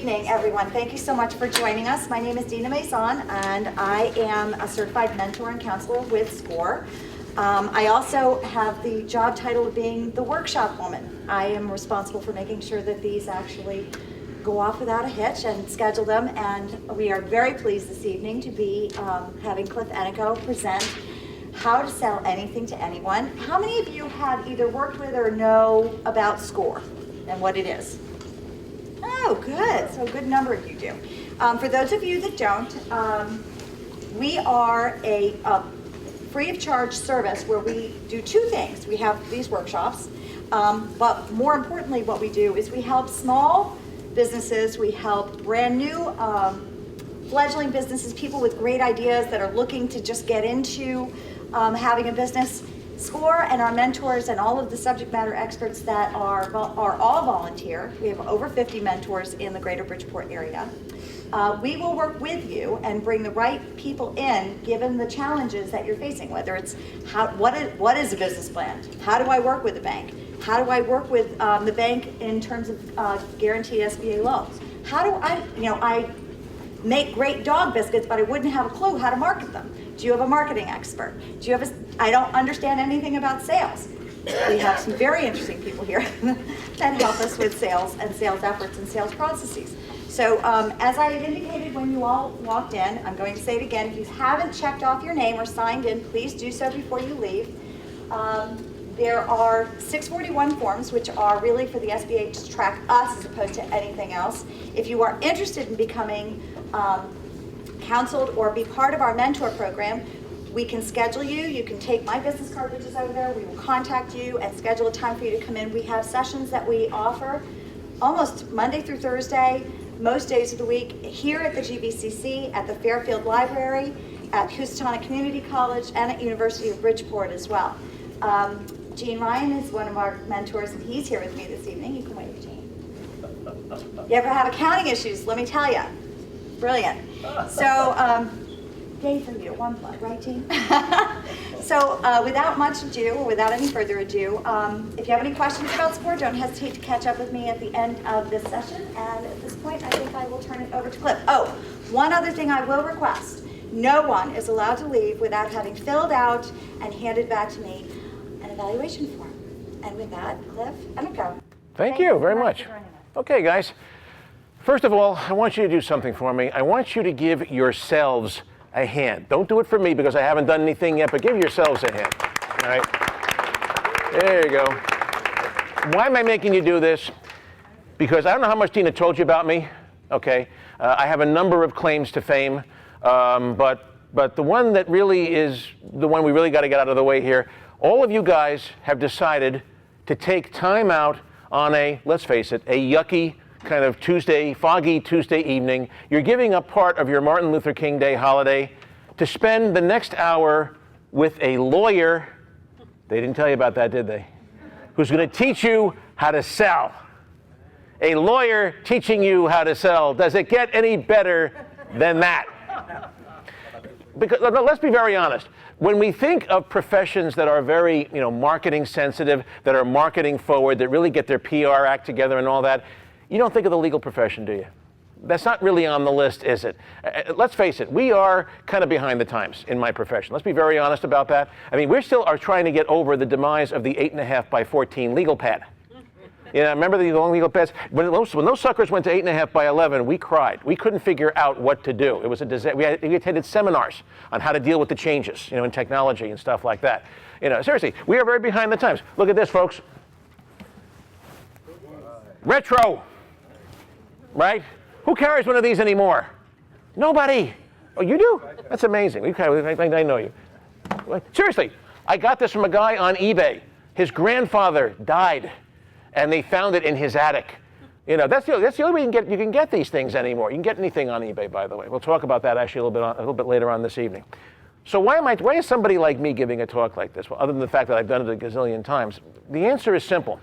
evening, everyone. Thank you so much for joining us. My name is Dina Maison, and I am a certified mentor and counselor with SCORE. I also have the job title of being the workshop woman. I am responsible for making sure that these actually go off without a hitch and schedule them, and we are very pleased this evening to be having Cliff Ennico present How to Sell Anything to Anyone. How many of you have either worked with or know about SCORE and what it is? Oh, good. So a good number of you do. For those of you that don't, we are a free of charge service where we do two things. We have these workshops, but more importantly what we do is we help small businesses, we help brand new fledgling businesses, people with great ideas that are looking to just get into having a business. SCORE and our mentors and all of the subject matter experts that are all volunteer. We have over 50 mentors in the greater Bridgeport area. We will work with you and bring the right people in given the challenges that you're facing, whether it's what is a business plan? How do I work with the bank? How do I work with the bank in terms of guaranteed SBA loans? How do I make great dog biscuits, but I wouldn't have a clue how to market them. Do you have a marketing expert? Do you have I don't understand anything about sales. We have some very interesting people here that help us with sales and sales efforts and sales processes. So as I had indicated when you all walked in, I'm going to say it again, if you haven't checked off your name or signed in, please do so before you leave. There are 641 forms, which are really for the SBA to track us as opposed to anything else. If you are interested in becoming counseled or be part of our mentor program, we can schedule you. You can take my business card, which is over there. We will contact you and schedule a time for you to come in. We have sessions that we offer almost Monday through Thursday, most days of the week, here at the GBCC, at the Fairfield Library, at Housatonic Community College, and at University of Bridgeport as well. Gene Ryan is one of our mentors, and he's here with me this evening. You can wave, Gene. You ever have accounting issues? Let me tell you. Brilliant. So, yay for you, one plug, right, Gene? So, without much ado, or without any further ado, if you have any questions about SCORE, don't hesitate to catch up with me at the end of this session. And at this point, I think I will turn it over to Cliff. Oh, one other thing I will request. No one is allowed to leave without having filled out and handed back to me an evaluation form. And with that, Cliff, Ennico. Thank you very much. Okay, guys. First of all, I want you to do something for me. I want you to give yourselves a hand. Don't do it for me because I haven't done anything yet, but give yourselves a hand. All right? There you go. Why am I making you do this? Because I don't know how much Tina told you about me. Okay. I have a number of claims to fame, but the one that really is the one we really got to get out of the way here, all of you guys have decided to take time out on a, let's face it, a yucky kind of foggy Tuesday evening. You're giving up part of your Martin Luther King Day holiday to spend the next hour with a lawyer, they didn't tell you about that, did they? Who's going to teach you how to sell. A lawyer teaching you how to sell. Does it get any better than that? Because let's be very honest. When we think of professions that are very, marketing sensitive, that are marketing forward, that really get their PR act together and all that, you don't think of the legal profession, do you? That's not really on the list, is it? Let's face it, we are kind of behind the times in my profession. Let's be very honest about that. I mean, we still are trying to get over the demise of the 8.5 by 14 legal pad. Remember the long legal pads? When those suckers went to 8.5 by 11, we cried. We couldn't figure out what to do. It was a disaster. We attended seminars on how to deal with the changes, in technology and stuff like that. Seriously, we are very behind the times. Look at this, folks. Retro. Right? Who carries one of these anymore? Nobody. Oh, you do? That's amazing. I know you. Seriously, I got this from a guy on eBay. His grandfather died, and they found it in his attic. That's the only way you can get these things anymore. You can get anything on eBay, by the way. We'll talk about that actually a little bit later on this evening. So why is somebody like me giving a talk like this? Well, other than the fact that I've done it a gazillion times, the answer is simple.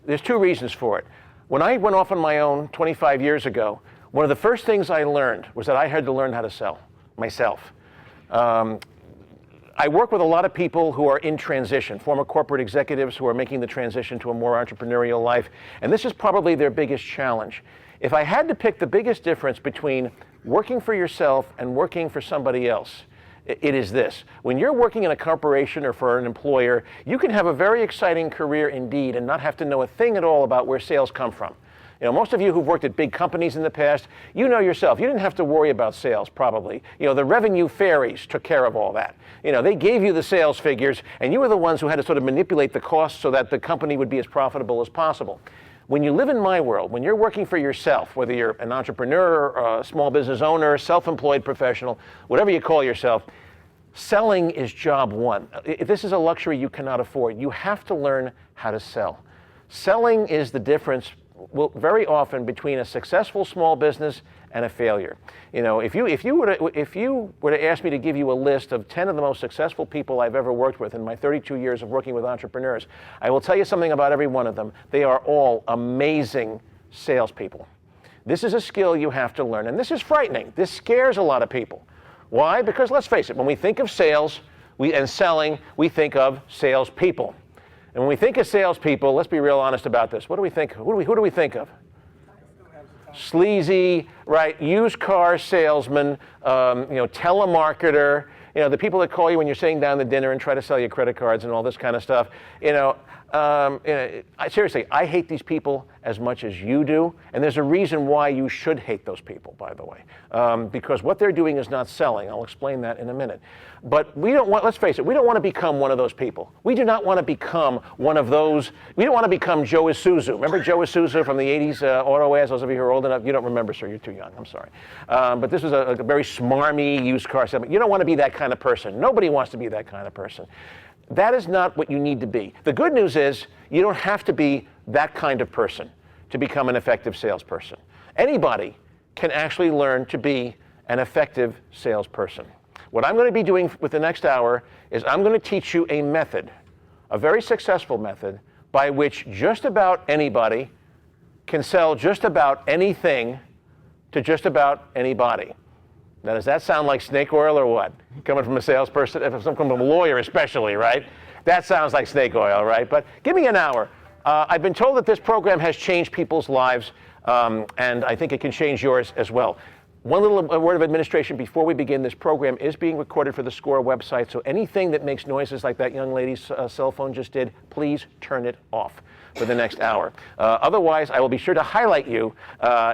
There's two reasons for it. When I went off on my own 25 years ago, one of the first things I learned was that I had to learn how to sell myself. I work with a lot of people who are in transition, former corporate executives who are making the transition to a more entrepreneurial life, and this is probably their biggest challenge. If I had to pick the biggest difference between working for yourself and working for somebody else, it is this. When you're working in a corporation or for an employer, you can have a very exciting career indeed and not have to know a thing at all about where sales come from. You know, most of you who've worked at big companies in the past, you know yourself, you didn't have to worry about sales probably. You know, the revenue fairies took care of all that. You know, they gave you the sales figures and you were the ones who had to sort of manipulate the costs so that the company would be as profitable as possible. When you live in my world, when you're working for yourself, whether you're an entrepreneur, a small business owner, self-employed professional, whatever you call yourself, selling is job one. This is a luxury you cannot afford. You have to learn how to sell. Selling is the difference very often between a successful small business and a failure. You know, if you were to ask me to give you a list of 10 of the most successful people I've ever worked with in my 32 years of working with entrepreneurs, I will tell you something about every one of them. They are all amazing salespeople. This is a skill you have to learn, and this is frightening. This scares a lot of people. Why? Because let's face it, when we think of sales and selling, we think of salespeople. And when we think of salespeople, let's be real honest about this. What do we think? Who do we think of? Sleazy, right? Used car salesman, telemarketer. You know, the people that call you when you're sitting down to dinner and try to sell you credit cards and all this kind of stuff. Seriously, I hate these people as much as you do, and there's a reason why you should hate those people, by the way, because what they're doing is not selling. I'll explain that in a minute. But let's face it, we don't want to become one of those people. We do not want to become one of those, we don't want to become Joe Isuzu. Remember Joe Isuzu from the 80s auto ads? Those of you who are old enough, you don't remember, sir, you're too young, I'm sorry. But this was a very smarmy used car salesman. You don't want to be that kind of person. Nobody wants to be that kind of person. That is not what you need to be. The good news is you don't have to be that kind of person to become an effective salesperson. Anybody can actually learn to be an effective salesperson. What I'm going to be doing with the next hour is I'm going to teach you a method, a very successful method, by which just about anybody can sell just about anything to just about anybody. Now, does that sound like snake oil or what? Coming from a salesperson, coming from a lawyer especially, right? That sounds like snake oil, right? But give me an hour. I've been told that this program has changed people's lives, and I think it can change yours as well. One little word of administration before we begin. This program is being recorded for the SCORE website, so anything that makes noises like that young lady's cell phone just did, please turn it off for the next hour. Otherwise, I will be sure to highlight you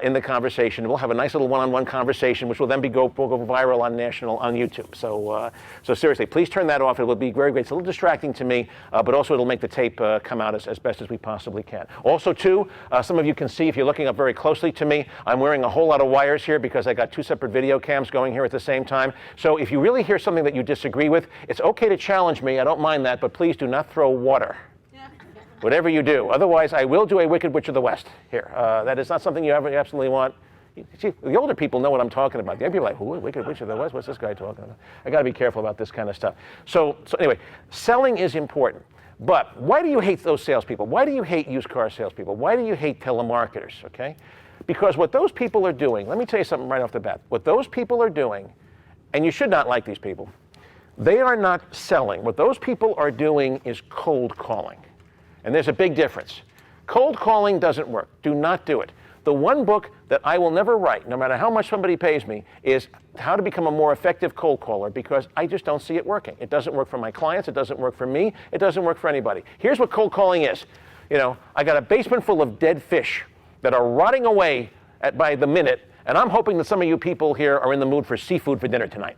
in the conversation. We'll have a nice little one-on-one conversation, which will then go viral on YouTube. So seriously, please turn that off. It will be very great. It's a little distracting to me, but also it'll make the tape come out as best as we possibly can. Also, too, some of you can see if you're looking up very closely to me, I'm wearing a whole lot of wires here because I got two separate video cams going here at the same time. So if you really hear something that you disagree with, it's okay to challenge me. I don't mind that, but please do not throw water. Whatever you do. Otherwise, I will do a Wicked Witch of the West here. That is not something you absolutely want. See, the older people know what I'm talking about. The younger people are like, who, Wicked Witch of the West? What's this guy talking about? I got to be careful about this kind of stuff. So anyway, selling is important. But why do you hate those salespeople? Why do you hate used car salespeople? Why do you hate telemarketers, okay? Because what those people are doing, let me tell you something right off the bat. What those people are doing, and you should not like these people, they are not selling. What those people are doing is cold calling. And there's a big difference. Cold calling doesn't work. Do not do it. The one book that I will never write, no matter how much somebody pays me, is How to Become a More Effective Cold Caller, because I just don't see it working. It doesn't work for my clients. It doesn't work for me. It doesn't work for anybody. Here's what cold calling is. You know, I got a basement full of dead fish that are rotting away by the minute, and I'm hoping that some of you people here are in the mood for seafood for dinner tonight.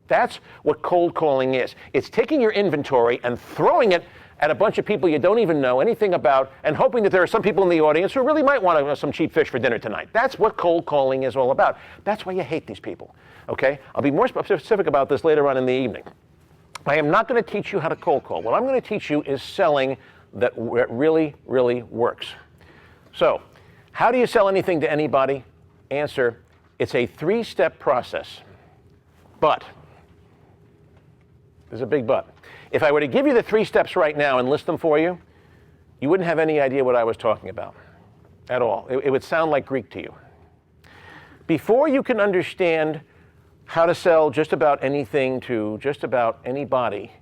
That's what cold calling is. It's taking your inventory and throwing it at a bunch of people you don't even know anything about, and hoping that there are some people in the audience who really might want some cheap fish for dinner tonight. That's what cold calling is all about. That's why you hate these people, okay? I'll be more specific about this later on in the evening. I am not going to teach you how to cold call. What I'm going to teach you is selling that really, really works. So, how do you sell anything to anybody? Answer, it's a 3-step process. But, there's a big but. If I were to give you the 3 steps right now and list them for you, you wouldn't have any idea what I was talking about at all. It would sound like Greek to you. Before you can understand how to sell just about anything to just about anybody,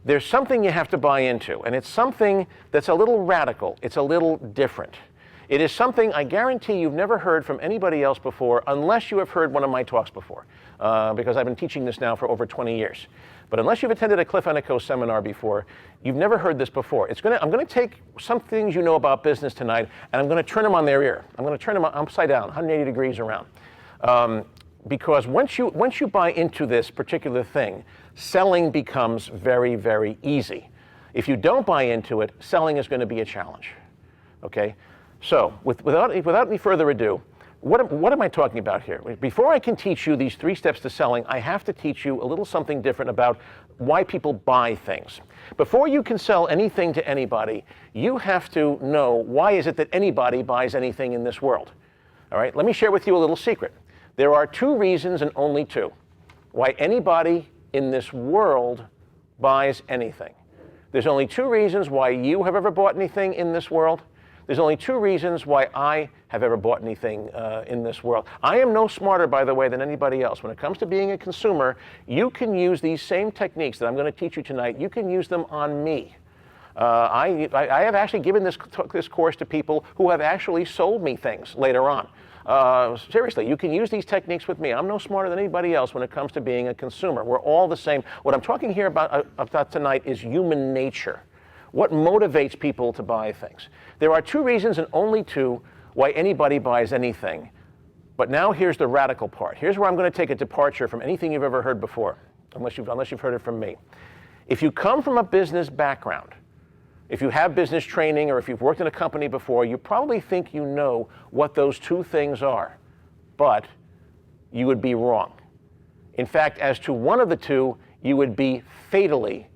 there's something you have to buy into, and it's something that's a little radical. It's a little different. It is something I guarantee you've never heard from anybody else before, unless you have heard one of my talks before, because I've been teaching this now for over 20 years. But unless you've attended a Cliff Ennico seminar before, you've never heard this before. I'm going to take some things you know about business tonight, and I'm going to turn them on their ear. I'm going to turn them upside down, 180 degrees around. Because once you buy into this particular thing, selling becomes very, very easy. If you don't buy into it, selling is going to be a challenge. Okay? So, without any further ado, what am I talking about here? Before I can teach you these 3 steps to selling, I have to teach you a little something different about why people buy things. Before you can sell anything to anybody, you have to know why is it that anybody buys anything in this world. All right? Let me share with you a little secret. There are 2 reasons, and only 2, why anybody in this world buys anything. There's only 2 reasons why you have ever bought anything in this world. There's only 2 reasons why I have ever bought anything in this world. I am no smarter, by the way, than anybody else. When it comes to being a consumer, you can use these same techniques that I'm going to teach you tonight. You can use them on me. I have actually given this course to people who have actually sold me things later on. Seriously, you can use these techniques with me. I'm no smarter than anybody else when it comes to being a consumer. We're all the same. What I'm talking here about tonight is human nature. What motivates people to buy things? There are 2 reasons, and only 2, why anybody buys anything. But now here's the radical part. Here's where I'm going to take a departure from anything you've ever heard before, unless you've heard it from me. If you come from a business background, if you have business training, or if you've worked in a company before, you probably think you know what those 2 things are, but you would be wrong. In fact, as to one of the 2, you would be fatally,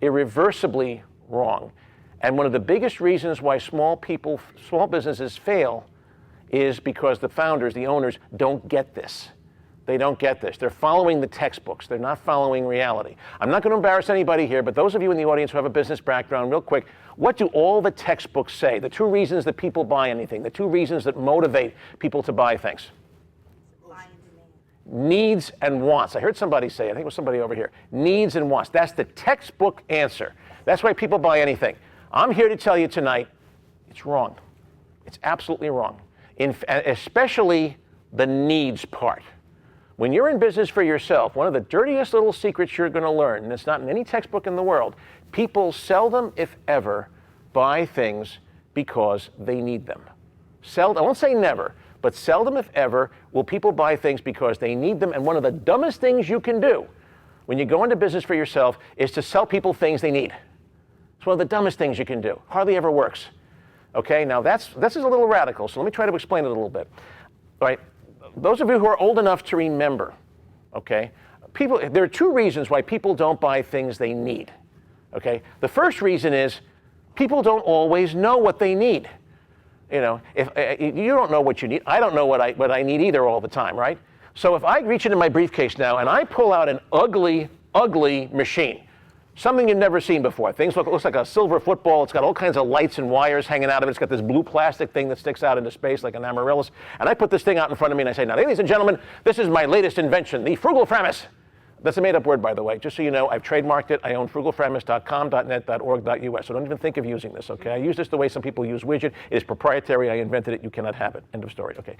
irreversibly wrong. And one of the biggest reasons why small businesses fail is because the founders, the owners, don't get this. They don't get this. They're following the textbooks. They're not following reality. I'm not going to embarrass anybody here, but those of you in the audience who have a business background, real quick, what do all the textbooks say? The 2 reasons that people buy anything, the 2 reasons that motivate people to buy things. Needs and wants. I heard somebody say, I think it was somebody over here, needs and wants. That's the textbook answer. That's why people buy anything. I'm here to tell you tonight, it's wrong. It's absolutely wrong. Especially the needs part. When you're in business for yourself, one of the dirtiest little secrets you're going to learn, and it's not in any textbook in the world, people seldom, if ever, buy things because they need them. Seldom, I won't say never, but seldom, if ever, will people buy things because they need them. And one of the dumbest things you can do when you go into business for yourself is to sell people things they need. It's one of the dumbest things you can do. Hardly ever works. Okay, now this is a little radical, so let me try to explain it a little bit. All right, those of you who are old enough to remember, okay, there are 2 reasons why people don't buy things they need. Okay, the first reason is people don't always know what they need. You know, if you don't know what you need, I don't know what I need either all the time, right? So if I reach into my briefcase now and I pull out an ugly, ugly machine, something you've never seen before. Looks like a silver football. It's got all kinds of lights and wires hanging out of it. It's got this blue plastic thing that sticks out into space like an amaryllis. And I put this thing out in front of me and I say, now, ladies and gentlemen, this is my latest invention, the frugal framus. That's a made-up word, by the way. Just so you know, I've trademarked it. I own frugalframus.com.net.org.us. So don't even think of using this, okay? I use this the way some people use widget. It is proprietary. I invented it. You cannot have it. End of story, okay?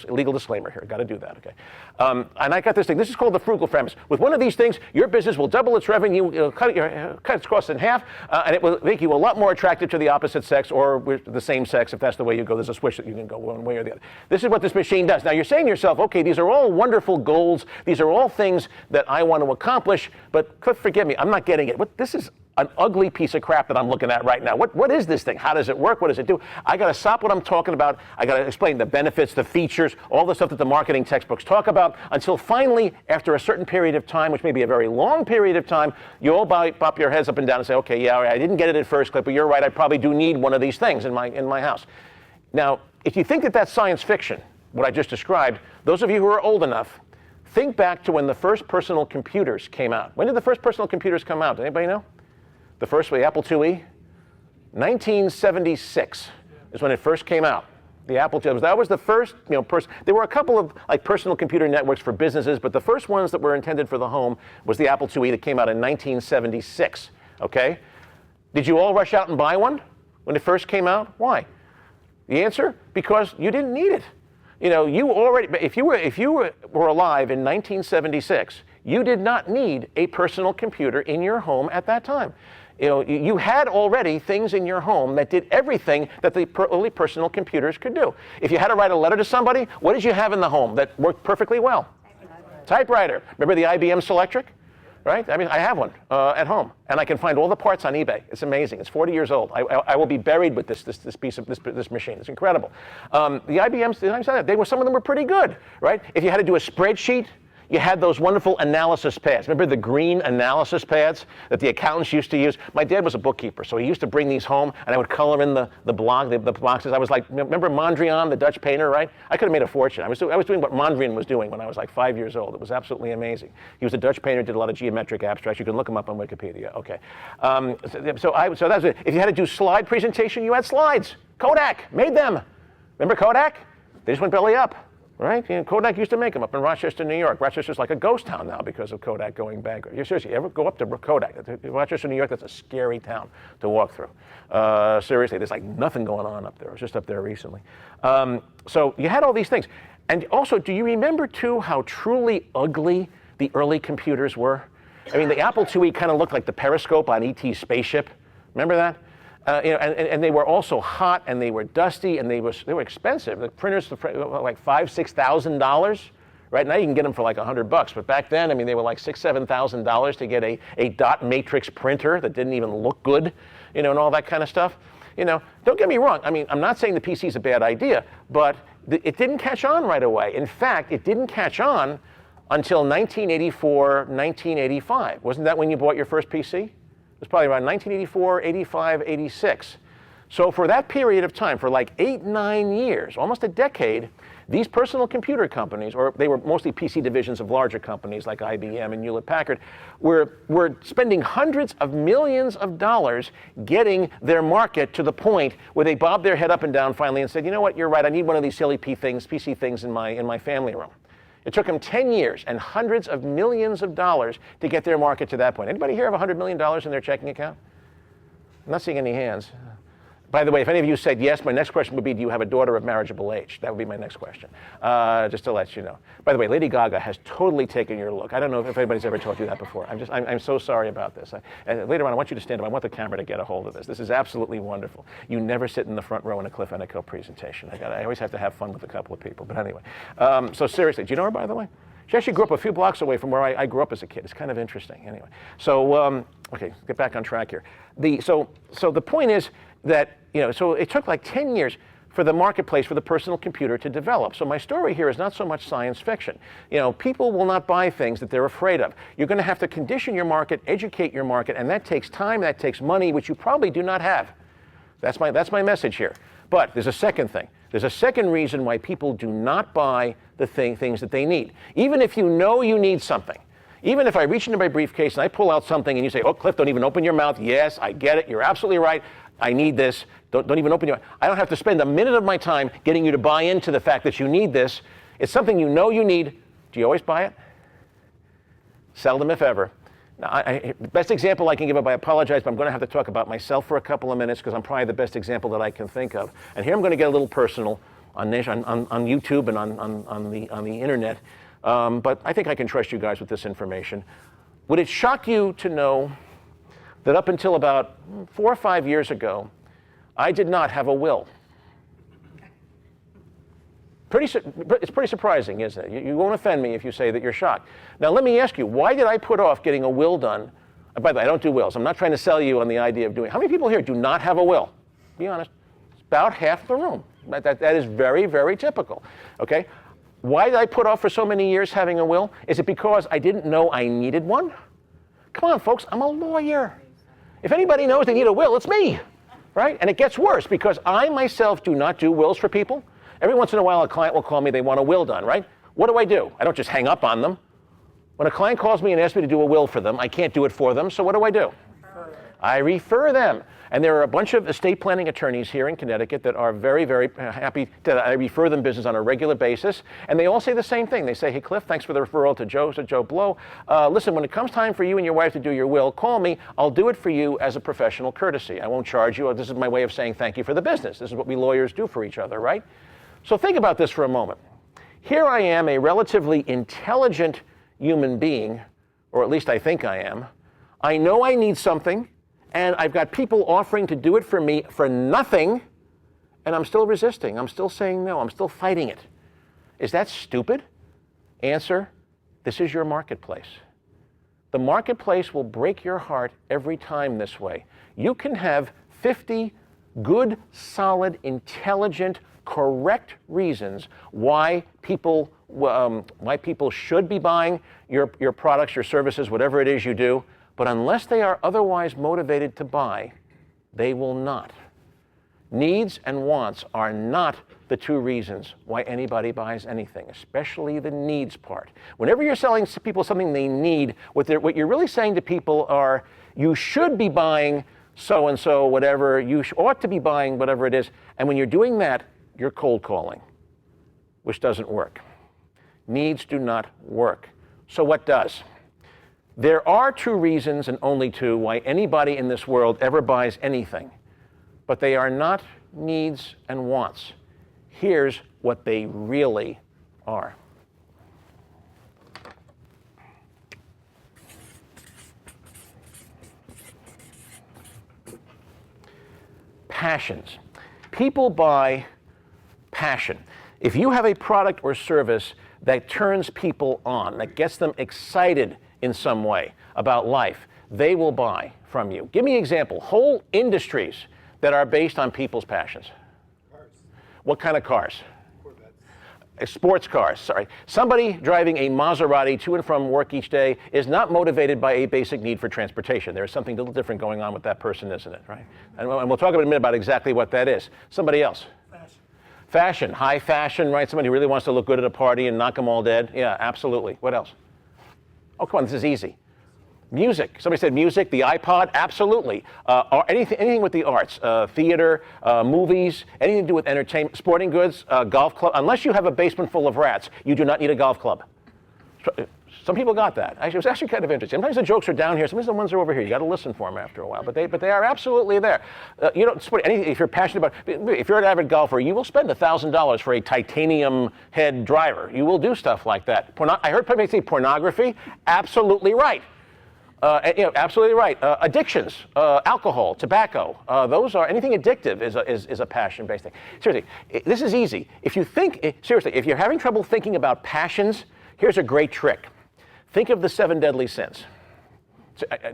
Legal disclaimer here. Got to do that, okay? And I got this thing. This is called the frugal framus. With one of these things, your business will double its revenue, it'll cut its costs in half, and it will make you a lot more attractive to the opposite sex or with the same sex, if that's the way you go. There's a switch that you can go one way or the other. This is what this machine does. Now, you're saying to yourself, okay, these are all wonderful goals. These are all things that I want to accomplish, but Cliff, forgive me, I'm not getting it. This is an ugly piece of crap that I'm looking at right now. What is this thing? How does it work? What does it do? I got to stop what I'm talking about. I got to explain the benefits, the features, all the stuff that the marketing textbooks talk about, until finally, after a certain period of time, which may be a very long period of time, you all bop your heads up and down and say, okay, yeah, I didn't get it at first, Cliff, but you're right, I probably do need one of these things in my house. Now, if you think that that's science fiction, what I just described, those of you who are old enough, think back to when the first personal computers came out. When did the first personal computers come out? Anybody know? The first, the Apple IIe? 1976 is when it first came out. The Apple II. That was the first, there were a couple of personal computer networks for businesses, but the first ones that were intended for the home was the Apple IIe that came out in 1976. Okay? Did you all rush out and buy one when it first came out? Why? The answer? Because you didn't need it. You know, if you were alive in 1976, you did not need a personal computer in your home at that time. You know, you had already things in your home that did everything that the early personal computers could do. If you had to write a letter to somebody, what did you have in the home that worked perfectly well? Typewriter. Remember the IBM Selectric? Right? I mean, I have one at home, and I can find all the parts on eBay. It's amazing. It's 40 years old. I will be buried with this machine. It's incredible. The IBMs, some of them were pretty good, right? If you had to do a spreadsheet, you had those wonderful analysis pads. Remember the green analysis pads that the accountants used to use? My dad was a bookkeeper, so he used to bring these home, and I would color in the boxes. I was like, remember Mondrian, the Dutch painter, right? I could have made a fortune. I was doing what Mondrian was doing when I was like 5 years old. It was absolutely amazing. He was a Dutch painter, did a lot of geometric abstracts. You can look him up on Wikipedia. Okay. So that's it. If you had to do slide presentation, you had slides. Kodak made them. Remember Kodak? They just went belly up. Right? You know, Kodak used to make them up in Rochester, New York. Rochester's like a ghost town now because of Kodak going bankrupt. Seriously, you ever go up to Kodak? Rochester, New York, that's a scary town to walk through. Seriously, there's like nothing going on up there. I was just up there recently. So you had all these things. And also, do you remember too how truly ugly the early computers were? I mean, the Apple IIe kind of looked like the periscope on E.T.'s spaceship. Remember that? And they were also hot, and they were dusty, and they were expensive. The printers were like $5,000-$6,000. Right now you can get them for like $100, but back then, I mean, they were like $6,000-$7,000 to get a dot matrix printer that didn't even look good, you know, and all that kind of stuff. You know, don't get me wrong. I mean, I'm not saying the PC is a bad idea, but it didn't catch on right away. In fact, it didn't catch on until 1984, 1985. Wasn't that when you bought your first PC? It was probably around 1984, 85, 86. So for that period of time, for like 8-9 years, almost a decade, these personal computer companies, or they were mostly PC divisions of larger companies like IBM and Hewlett-Packard, were spending hundreds of millions of dollars getting their market to the point where they bobbed their head up and down finally and said, you know what, you're right, I need one of these silly PC things in my family room. It took them 10 years and hundreds of millions of dollars to get their market to that point. Anybody here have $100 million in their checking account? I'm not seeing any hands. By the way, if any of you said yes, my next question would be, do you have a daughter of marriageable age? That would be my next question, just to let you know. By the way, Lady Gaga has totally taken your look. I don't know if anybody's ever told you that before. I'm so sorry about this. Later on, I want you to stand up. I want the camera to get a hold of this. This is absolutely wonderful. You never sit in the front row in a Cliff Ennico presentation. I always have to have fun with a couple of people. But anyway, so seriously, do you know her, by the way? She actually grew up a few blocks away from where I grew up as a kid. It's kind of interesting. Anyway, so okay, get back on track here. So the point is that, you know, so it took like 10 years for the marketplace for the personal computer to develop. So my story here is not so much science fiction. You know, people will not buy things that they're afraid of. You're going to have to condition your market, educate your market, and that takes time, that takes money, which you probably do not have. That's my message here. But there's a second thing. There's a second reason why people do not buy the things that they need. Even if you know you need something. Even if I reach into my briefcase and I pull out something and you say, oh, Cliff, don't even open your mouth. Yes, I get it. You're absolutely right. I need this. Don't even open your mouth. I don't have to spend a minute of my time getting you to buy into the fact that you need this. It's something you know you need. Do you always buy it? Seldom, if ever. Now, the best example I can give, I apologize, but I'm going to have to talk about myself for a couple of minutes because I'm probably the best example that I can think of. And here I'm going to get a little personal on YouTube and on the internet. But I think I can trust you guys with this information. Would it shock you to know that up until about 4 or 5 years ago, I did not have a will? It's pretty surprising, isn't it? You won't offend me if you say that you're shocked. Now, let me ask you, why did I put off getting a will done? By the way, I don't do wills. I'm not trying to sell you on the idea of doing it. How many people here do not have a will? Be honest. It's about half the room. That is very, very typical, okay? Why did I put off for so many years having a will? Is it because I didn't know I needed one? Come on, folks, I'm a lawyer. If anybody knows they need a will, it's me, right? And it gets worse because I myself do not do wills for people. Every once in a while, a client will call me, they want a will done, right? What do? I don't just hang up on them. When a client calls me and asks me to do a will for them, I can't do it for them, so what do? I refer them. And there are a bunch of estate planning attorneys here in Connecticut that are very, very happy that I refer them business on a regular basis. And they all say the same thing. They say, hey, Cliff, thanks for the referral to Joe Blow. Listen, when it comes time for you and your wife to do your will, call me. I'll do it for you as a professional courtesy. I won't charge you. This is my way of saying thank you for the business. This is what we lawyers do for each other, right? So think about this for a moment. Here I am, a relatively intelligent human being, or at least I think I am. I know I need something, and I've got people offering to do it for me for nothing, and I'm still resisting. I'm still saying no. I'm still fighting it. Is that stupid? Answer, this is your marketplace. The marketplace will break your heart every time this way. You can have 50 good, solid, intelligent, correct reasons why people should be buying your products, your services, whatever it is you do, but unless they are otherwise motivated to buy, they will not. Needs and wants are not the two reasons why anybody buys anything, especially the needs part. Whenever you're selling people something they need, what you're really saying to people are, you should be buying so-and-so, whatever, you ought to be buying whatever it is, and when you're doing that, you're cold calling, which doesn't work. Needs do not work. So what does? There are two reasons, and only two, why anybody in this world ever buys anything, but they are not needs and wants. Here's what they really are. Passions. People buy passion. If you have a product or service that turns people on, that gets them excited in some way about life, they will buy from you. Give me an example. Whole industries that are based on people's passions. Cars. What kind of cars? Corvettes. Sports cars, sorry. Somebody driving a Maserati to and from work each day is not motivated by a basic need for transportation. There's something a little different going on with that person, isn't it, right? And we'll talk in a minute about exactly what that is. Somebody else. Fashion, high fashion, right? Somebody who really wants to look good at a party and knock them all dead. Yeah, absolutely. What else? Oh, come on, this is easy. Music. Somebody said music, the iPod, absolutely. Anything with the arts, theater, movies, anything to do with entertainment, sporting goods, golf club. Unless you have a basement full of rats, you do not need a golf club. Some people got that. It was actually kind of interesting. Sometimes the jokes are down here. Sometimes the ones are over here. You got to listen for them after a while. But they are absolutely there. You don't sport anything if you're passionate about. If you're an avid golfer, you will spend $1,000 for a titanium head driver. You will do stuff like that. I heard somebody say pornography. Absolutely right. Absolutely right. Addictions, alcohol, tobacco. Those are anything addictive is a passion-based thing. Seriously, this is easy. If you think seriously, if you're having trouble thinking about passions, here's a great trick. Think of the 7 deadly sins.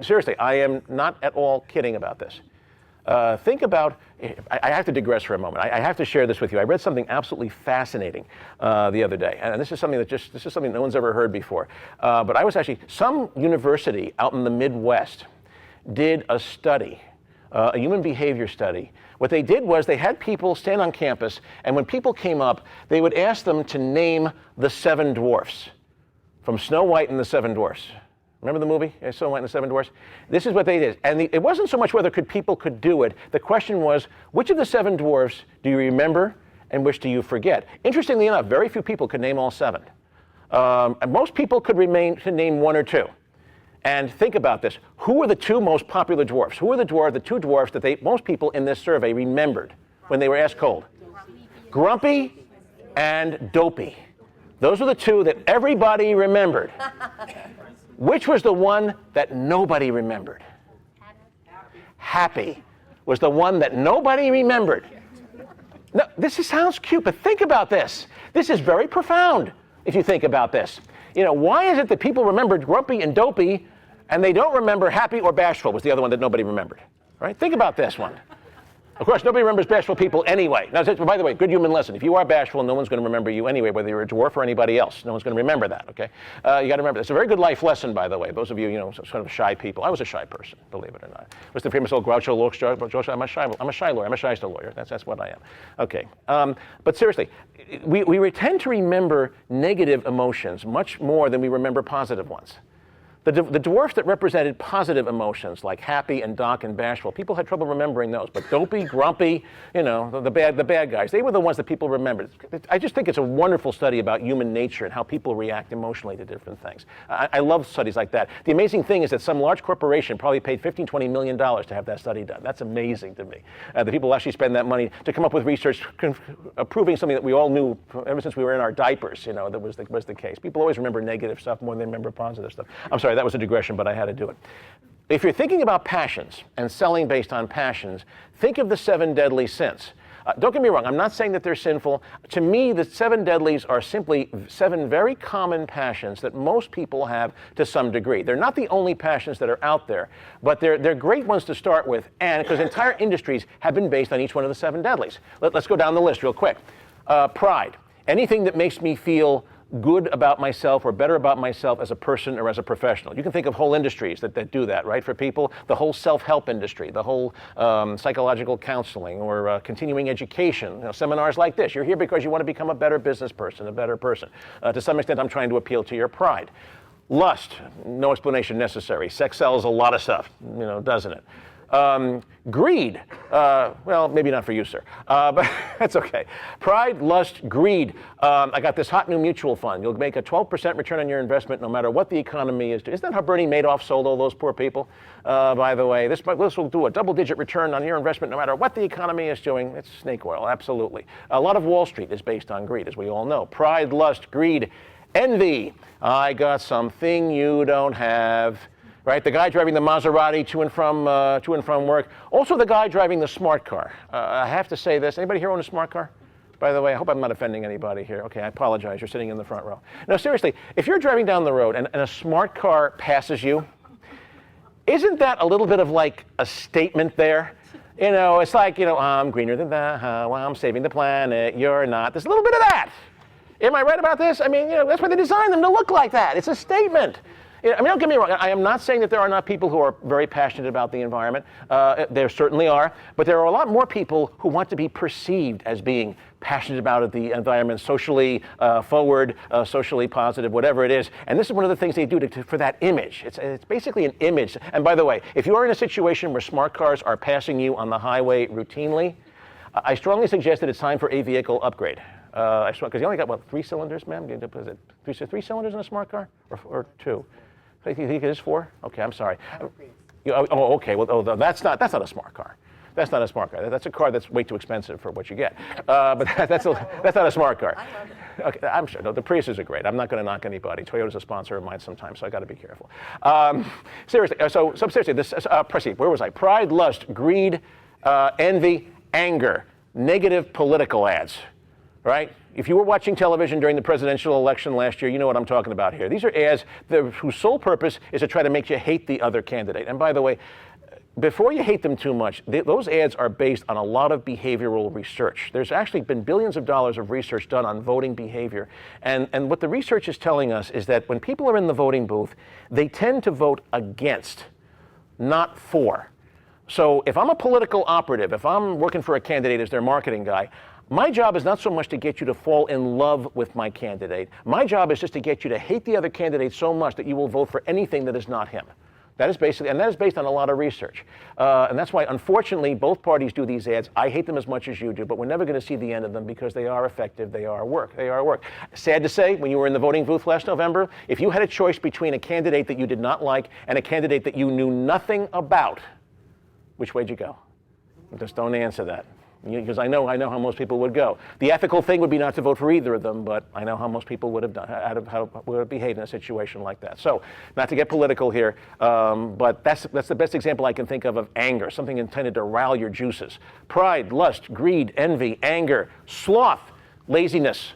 Seriously, I am not at all kidding about this. Think about, I have to digress for a moment. I have to share this with you. I read something absolutely fascinating the other day. And this is something no one's ever heard before. But I was actually, some university out in the Midwest did a study, a human behavior study. What they did was they had people stand on campus, and when people came up, they would ask them to name the 7 dwarfs. From Snow White and the 7 Dwarfs. Remember the movie, Snow White and the 7 Dwarfs? This is what they did. And it wasn't so much whether people could do it. The question was, which of the 7 dwarfs do you remember and which do you forget? Interestingly enough, very few people could name all 7. And most people could name 1 or 2. And think about this. Who were the 2 most popular dwarfs? Who were the 2 dwarfs that most people in this survey remembered when they were asked cold? Grumpy and Dopey. Those were the 2 that everybody remembered. Which was the one that nobody remembered? Happy was the one that nobody remembered. Now, sounds cute, but think about this. This is very profound if you think about this. Why is it that people remembered Grumpy and Dopey and they don't remember Happy or Bashful was the other one that nobody remembered? Right? Think about this one. Of course, nobody remembers bashful people anyway. Now, by the way, good human lesson. If you are bashful, no one's going to remember you anyway, whether you're a dwarf or anybody else. No one's going to remember that, okay? You got to remember. It's a very good life lesson, by the way. Those of you, sort of shy people. I was a shy person, believe it or not. What's the famous old Groucho Marx joke? I'm a shy lawyer. I'm a shyster lawyer. That's what I am. Okay. But seriously, we tend to remember negative emotions much more than we remember positive ones. The dwarfs that represented positive emotions like happy and dark and bashful, people had trouble remembering those. But dopey, grumpy, the bad guys, they were the ones that people remembered. I just think it's a wonderful study about human nature and how people react emotionally to different things. I love studies like that. The amazing thing is that some large corporation probably paid $15-20 million to have that study done. That's amazing to me. The people actually spend that money to come up with research proving something that we all knew ever since we were in our diapers. That was the case. People always remember negative stuff more than they remember positive stuff. I'm sorry, that was a digression, but I had to do it. If you're thinking about passions and selling based on passions, think of the 7 deadly sins. Don't get me wrong, I'm not saying that they're sinful. To me, the 7 deadlies are simply 7 very common passions that most people have to some degree. They're not the only passions that are out there, but they're great ones to start with, and because entire industries have been based on each one of the 7 deadlies. Let's go down the list real quick. Pride. Anything that makes me feel good about myself or better about myself as a person or as a professional. You can think of whole industries that do that, right? For people, the whole self-help industry, the whole psychological counseling or continuing education, seminars like this. You're here because you want to become a better business person, a better person. To some extent, I'm trying to appeal to your pride. Lust, no explanation necessary. Sex sells a lot of stuff, doesn't it? Greed, well, maybe not for you, sir, but that's okay. Pride, lust, greed. I got this hot new mutual fund. You'll make a 12% return on your investment no matter what the economy is. Isn't that how Bernie Madoff sold all those poor people? By the way, this will do a double-digit return on your investment no matter what the economy is doing. It's snake oil, absolutely. A lot of Wall Street is based on greed, as we all know. Pride, lust, greed, envy. I got something you don't have. Right, the guy driving the Maserati to and from work. Also, the guy driving the smart car. I have to say this. Anybody here own a smart car? By the way, I hope I'm not offending anybody here. Okay, I apologize. You're sitting in the front row. No, seriously, if you're driving down the road and a smart car passes you, isn't that a little bit of like a statement there? It's like, I'm greener than that. I'm saving the planet. You're not. There's a little bit of that. Am I right about this? I mean, that's why they designed them to look like that. It's a statement. Don't get me wrong. I am not saying that there are not people who are very passionate about the environment. There certainly are. But there are a lot more people who want to be perceived as being passionate about the environment, socially forward, socially positive, whatever it is. And this is one of the things they do for that image. It's basically an image. And by the way, if you are in a situation where smart cars are passing you on the highway routinely, I strongly suggest that it's time for a vehicle upgrade. Because you only got, 3 cylinders, ma'am? Is it 3 cylinders in a smart car? Or 2? You think it is 4? Okay, I'm sorry. Okay. Well, that's not a smart car. That's not a smart car. That's a car that's way too expensive for what you get. But that's not a smart car. I love it. Okay, I'm sure. No, the Priuses are great. I'm not going to knock anybody. Toyota's a sponsor of mine sometimes, so I got to be careful. Seriously. So seriously, this proceed. Where was I? Pride, lust, greed, envy, anger, negative political ads. Right? If you were watching television during the presidential election last year, you know what I'm talking about here. These are ads whose sole purpose is to try to make you hate the other candidate. And by the way, before you hate them too much, those ads are based on a lot of behavioral research. There's actually been billions of dollars of research done on voting behavior. And what the research is telling us is that when people are in the voting booth, they tend to vote against, not for. So if I'm a political operative, if I'm working for a candidate as their marketing guy, my job is not so much to get you to fall in love with my candidate. My job is just to get you to hate the other candidate so much that you will vote for anything that is not him. That is based on a lot of research. And that's why, unfortunately, both parties do these ads. I hate them as much as you do, but we're never going to see the end of them because they are effective, they are work. Sad to say, when you were in the voting booth last November, if you had a choice between a candidate that you did not like and a candidate that you knew nothing about, which way'd you go? Just don't answer that. Because I know how most people would go. The ethical thing would be not to vote for either of them, but I know how most people would have done, how would have behaved in a situation like that. So, not to get political here, but that's the best example I can think of anger, something intended to rile your juices. Pride, lust, greed, envy, anger, sloth, laziness,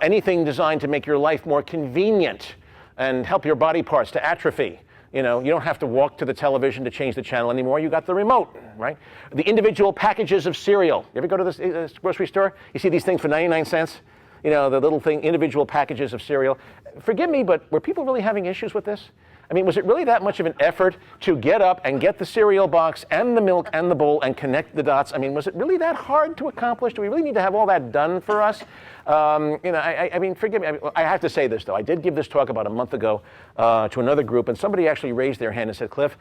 anything designed to make your life more convenient and help your body parts to atrophy. You don't have to walk to the television to change the channel anymore. You got the remote, right? The individual packages of cereal. You ever go to this grocery store? You see these things for 99 cents? The little thing, individual packages of cereal. Forgive me, but were people really having issues with this? I mean, was it really that much of an effort to get up and get the cereal box and the milk and the bowl and connect the dots? I mean, was it really that hard to accomplish? Do we really need to have all that done for us? I mean, forgive me. I have to say this, though. I did give this talk about a month ago to another group, and somebody actually raised their hand and said, Cliff,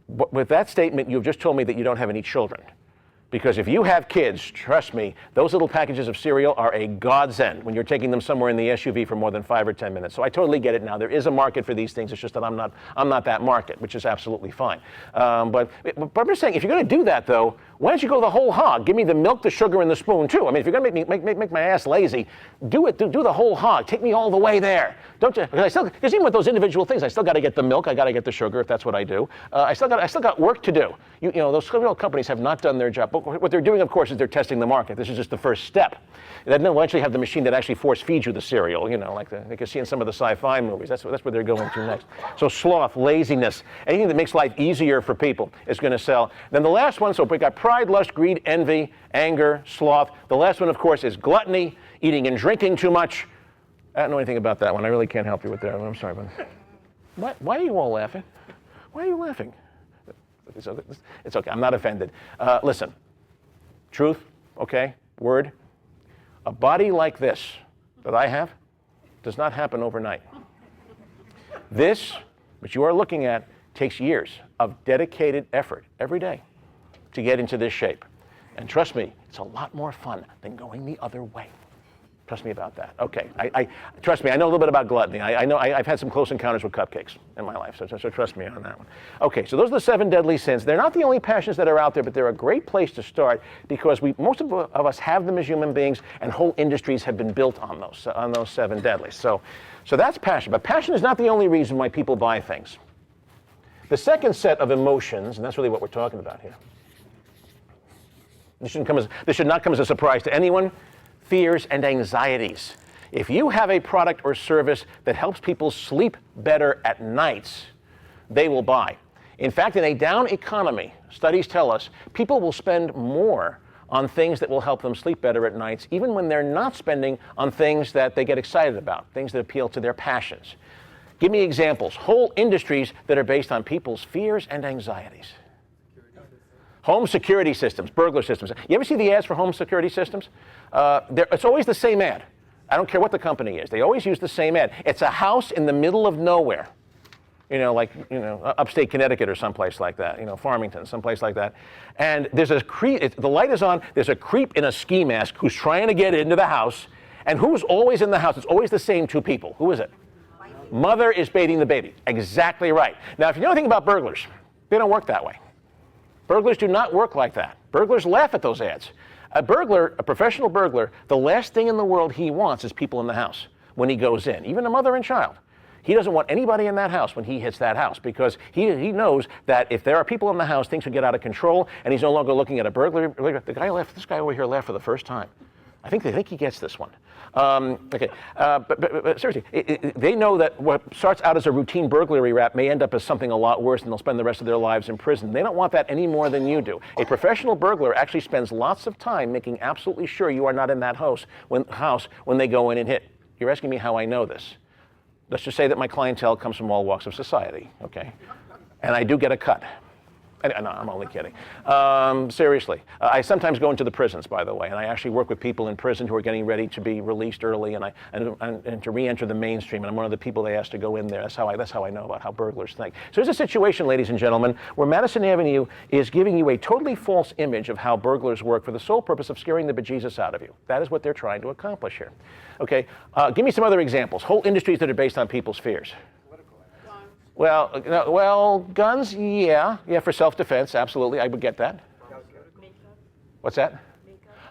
with that statement, you've just told me that you don't have any children. Because if you have kids, trust me, those little packages of cereal are a godsend when you're taking them somewhere in the SUV for more than 5 or 10 minutes. So I totally get it now. There is a market for these things. It's just that I'm not that market, which is absolutely fine. But I'm just saying, if you're going to do that, though, why don't you go the whole hog? Give me the milk, the sugar, and the spoon, too. I mean, if you're going to make my ass lazy, do it. Do the whole hog. Take me all the way there. Don't you? Because even with those individual things, I still got to get the milk. I got to get the sugar, if that's what I do. I still got work to do. You know, those cereal companies have not done their job. But what they're doing, of course, is they're testing the market. This is just the first step. Then they'll eventually have the machine that actually force feeds you the cereal, you know, like you can see in some of the sci-fi movies. That's where they're going to next. So sloth, laziness, anything that makes life easier for people is going to sell. Then the last one, so we got pride, lust, greed, envy, anger, sloth. The last one, of course, is gluttony, eating and drinking too much. I don't know anything about that one. I really can't help you with that one. I'm sorry, but why are you all laughing? Why are you laughing? It's okay. I'm not offended. Listen, truth, okay, word. A body like this that I have does not happen overnight. This, which you are looking at, takes years of dedicated effort every day to get into this shape. And trust me, it's a lot more fun than going the other way. Trust me about that. Okay, trust me, I know a little bit about gluttony. I know I've had some close encounters with cupcakes in my life, so trust me on that one. Okay, so those are the 7 deadly sins. They're not the only passions that are out there, but they're a great place to start because most of us have them as human beings, and whole industries have been built on those 7 deadlies. So that's passion, but passion is not the only reason why people buy things. The second set of emotions, and that's really what we're talking about here. This should not come as a surprise to anyone. Fears and anxieties. If you have a product or service that helps people sleep better at nights, they will buy. In fact, in a down economy, studies tell us people will spend more on things that will help them sleep better at nights, even when they're not spending on things that they get excited about, things that appeal to their passions. Give me examples. Whole industries that are based on people's fears and anxieties. Home security systems, burglar systems. You ever see the ads for home security systems? It's always the same ad. I don't care what the company is. They always use the same ad. It's a house in the middle of nowhere. Upstate Connecticut or someplace like that. Farmington, someplace like that. And there's a creep. The light is on. There's a creep in a ski mask who's trying to get into the house. And who's always in the house? It's always the same 2 people. Who is it? Mother is bathing the baby. Exactly right. Now, if you know anything about burglars, they don't work that way. Burglars do not work like that. Burglars laugh at those ads. A professional burglar, the last thing in the world he wants is people in the house when he goes in, even a mother and child. He doesn't want anybody in that house when he hits that house because he knows that if there are people in the house, things will get out of control, and he's no longer looking at a burglar. This guy over here laughed for the first time. I think he gets this one. But seriously, they know that what starts out as a routine burglary rap may end up as something a lot worse, and they'll spend the rest of their lives in prison. They don't want that any more than you do. A professional burglar actually spends lots of time making absolutely sure you are not in that house when they go in and hit. You're asking me how I know this. Let's just say that my clientele comes from all walks of society, okay? And I do get a cut. No, I'm only kidding. Seriously. I sometimes go into the prisons, by the way, and I actually work with people in prison who are getting ready to be released early and to re-enter the mainstream, and I'm one of the people they ask to go in there. That's how I know about how burglars think. So there's a situation, ladies and gentlemen, where Madison Avenue is giving you a totally false image of how burglars work for the sole purpose of scaring the bejesus out of you. That is what they're trying to accomplish here. Okay, give me some other examples. Whole industries that are based on people's fears. Well, guns, yeah, for self-defense, absolutely, I would get that. What's that?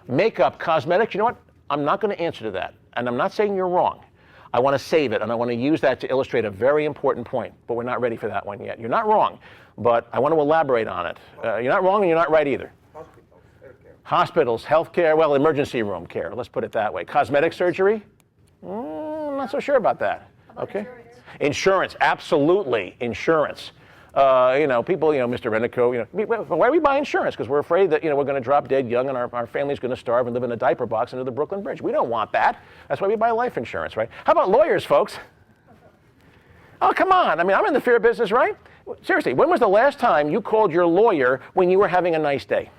Makeup, cosmetics, you know what? I'm not going to answer to that, and I'm not saying you're wrong. I want to save it, and I want to use that to illustrate a very important point, but we're not ready for that one yet. You're not wrong, but I want to elaborate on it. You're not wrong, and you're not right either. Hospitals, healthcare, well, emergency room care, let's put it that way. Cosmetic surgery? I'm not so sure about that. Okay. Insurance, absolutely, insurance. People, Mr. Ennico, why do we buy insurance? Because we're afraid that, we're going to drop dead young and our family's going to starve and live in a diaper box under the Brooklyn Bridge. We don't want that. That's why we buy life insurance, right? How about lawyers, folks? Oh, come on. I mean, I'm in the fear business, right? Seriously, when was the last time you called your lawyer when you were having a nice day?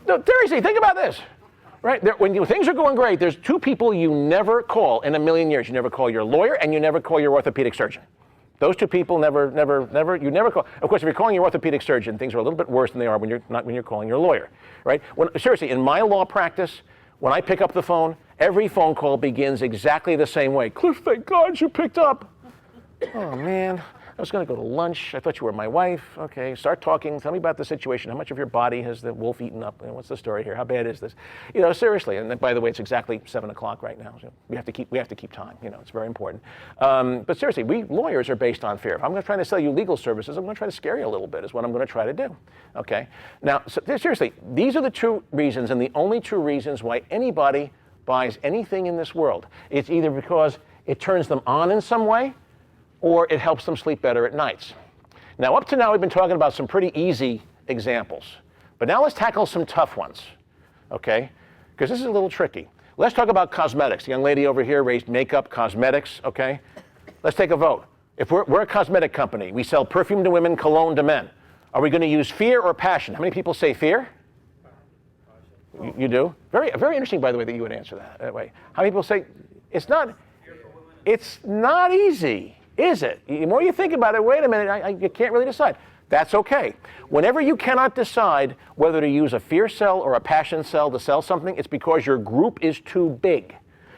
No, seriously, think about this. Right? When things are going great, there's two people you never call in a million years. You never call your lawyer and you never call your orthopedic surgeon. Those two people you never call. Of course, if you're calling your orthopedic surgeon, things are a little bit worse than they are when you're calling your lawyer, right? Seriously, in my law practice, when I pick up the phone, every phone call begins exactly the same way. Cliff, thank God you picked up. Oh, man. I was going to go to lunch. I thought you were my wife. Okay, start talking. Tell me about the situation. How much of your body has the wolf eaten up? What's the story here? How bad is this? Seriously. And by the way, it's exactly 7 o'clock right now. So we have to keep time. It's very important. But seriously, we lawyers are based on fear. If I'm going to try to sell you legal services, I'm going to try to scare you a little bit. Is what I'm going to try to do. Okay. Now, seriously, these are the two reasons, and the only two reasons why anybody buys anything in this world. It's either because it turns them on in some way, or it helps them sleep better at nights. Now, up to now, we've been talking about some pretty easy examples. But now let's tackle some tough ones, okay? Because this is a little tricky. Let's talk about cosmetics. The young lady over here raised makeup, cosmetics, okay? Let's take a vote. If we're a cosmetic company, we sell perfume to women, cologne to men. Are we going to use fear or passion? How many people say fear? You do? Very interesting, by the way, that you would answer that way. How many people say it's not easy? Is it? The more you think about it, wait a minute, you can't really decide. That's okay. Whenever you cannot decide whether to use a fear cell or a passion cell to sell something, it's because your group is too big.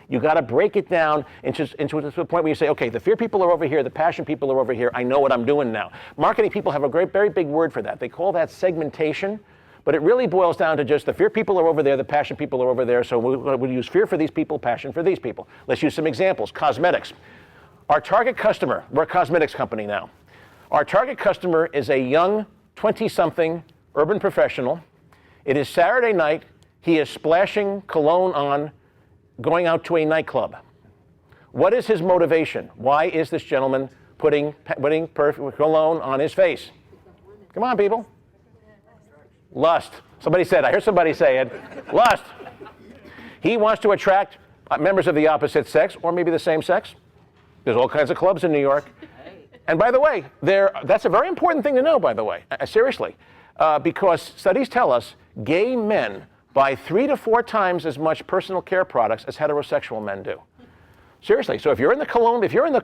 You got to break it down into the point where you say, okay, the fear people are over here, the passion people are over here, I know what I'm doing now. Marketing people have a very big word for that. They call that segmentation, but it really boils down to just the fear people are over there, the passion people are over there, so we'll use fear for these people, passion for these people. Let's use some examples. Cosmetics. Our target customer, we're a cosmetics company now. Our target customer is a young 20-something urban professional. It is Saturday night. He is splashing cologne on, going out to a nightclub. What is his motivation? Why is this gentleman putting cologne on his face? Come on, people. Lust. I heard somebody say it. Lust. He wants to attract members of the opposite sex, or maybe the same sex. There's all kinds of clubs in New York. And by the way, that's a very important thing to know, by the way, seriously, because studies tell us gay men buy 3 to 4 times as much personal care products as heterosexual men do. Seriously, so if you're in the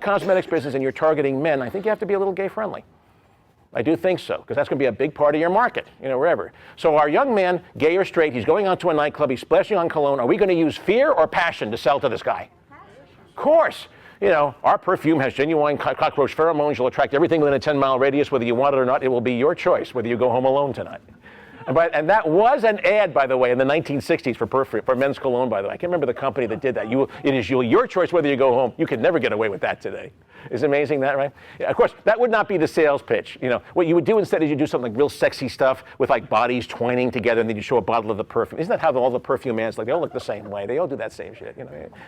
cosmetics business and you're targeting men, I think you have to be a little gay friendly. I do think so, because that's going to be a big part of your market, wherever. So our young man, gay or straight, he's going out to a nightclub, he's splashing on cologne. Are we going to use fear or passion to sell to this guy? Of course. Our perfume has genuine cockroach pheromones. You'll attract everything within a 10-mile radius, whether you want it or not. It will be your choice whether you go home alone tonight. And that was an ad, by the way, in the 1960s for men's cologne, by the way. I can't remember the company that did that. It is your choice whether you go home. You could never get away with that today. Isn't it amazing that, right? Yeah, of course, that would not be the sales pitch. What you would do instead is you do something like real sexy stuff with like bodies twining together, and then you show a bottle of the perfume. Isn't that how all the perfume ads look? They all look the same way. They all do that same shit.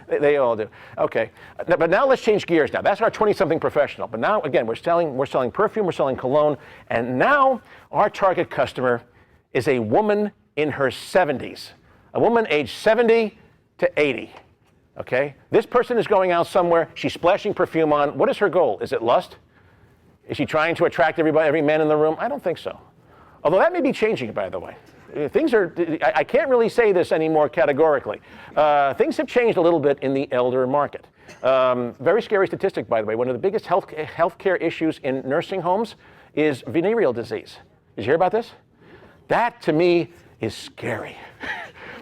They all do. Okay, but now let's change gears. Now that's our 20-something professional. But now again, we're selling perfume, we're selling cologne, and now our target customer is a woman in her 70s, a woman aged 70 to 80. Okay? This person is going out somewhere, she's splashing perfume on. What is her goal? Is it lust? Is she trying to attract every man in the room? I don't think so. Although that may be changing, by the way. I can't really say this anymore categorically. Things have changed a little bit in the elder market. Very scary statistic, by the way. One of the biggest healthcare issues in nursing homes is venereal disease. Did you hear about this? That, to me, is scary.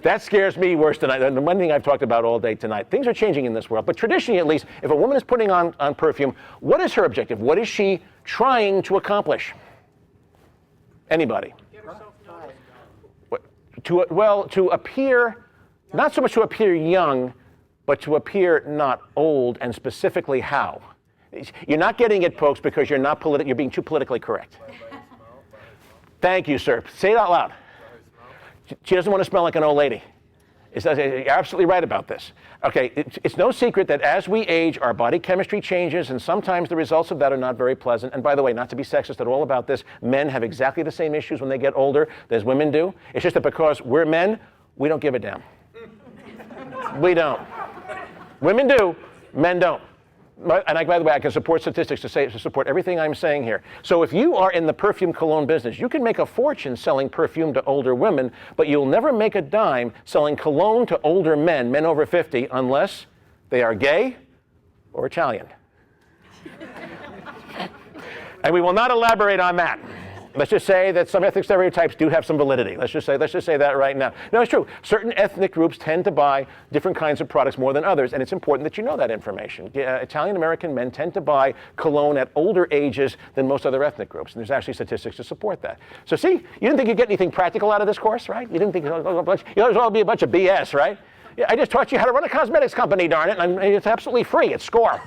That scares me worse than the one thing I've talked about all day tonight. Things are changing in this world, but traditionally, at least, if a woman is putting on perfume, what is her objective? What is she trying to accomplish? Anybody? To appear, not so much to appear young, but to appear not old, and specifically how? You're not getting it, folks, because you're being too politically correct. Thank you, sir. Say it out loud. She doesn't want to smell like an old lady. You're absolutely right about this. Okay, it's no secret that as we age, our body chemistry changes, and sometimes the results of that are not very pleasant. And by the way, not to be sexist at all about this, men have exactly the same issues when they get older as women do. It's just that because we're men, we don't give a damn. We don't. Women do, men don't. And by the way, I can support statistics to support everything I'm saying here. So if you are in the perfume cologne business, you can make a fortune selling perfume to older women, but you'll never make a dime selling cologne to older men, men over 50, unless they are gay or Italian. And we will not elaborate on that. Let's just say that some ethnic stereotypes do have some validity. Let's just say that right now. No, it's true. Certain ethnic groups tend to buy different kinds of products more than others, and it's important that you know that information. Italian American men tend to buy cologne at older ages than most other ethnic groups, and there's actually statistics to support that. So see, you didn't think you'd get anything practical out of this course, right? You didn't think it was all be a bunch of BS, right? Yeah, I just taught you how to run a cosmetics company, darn it, and it's absolutely free. It's Score.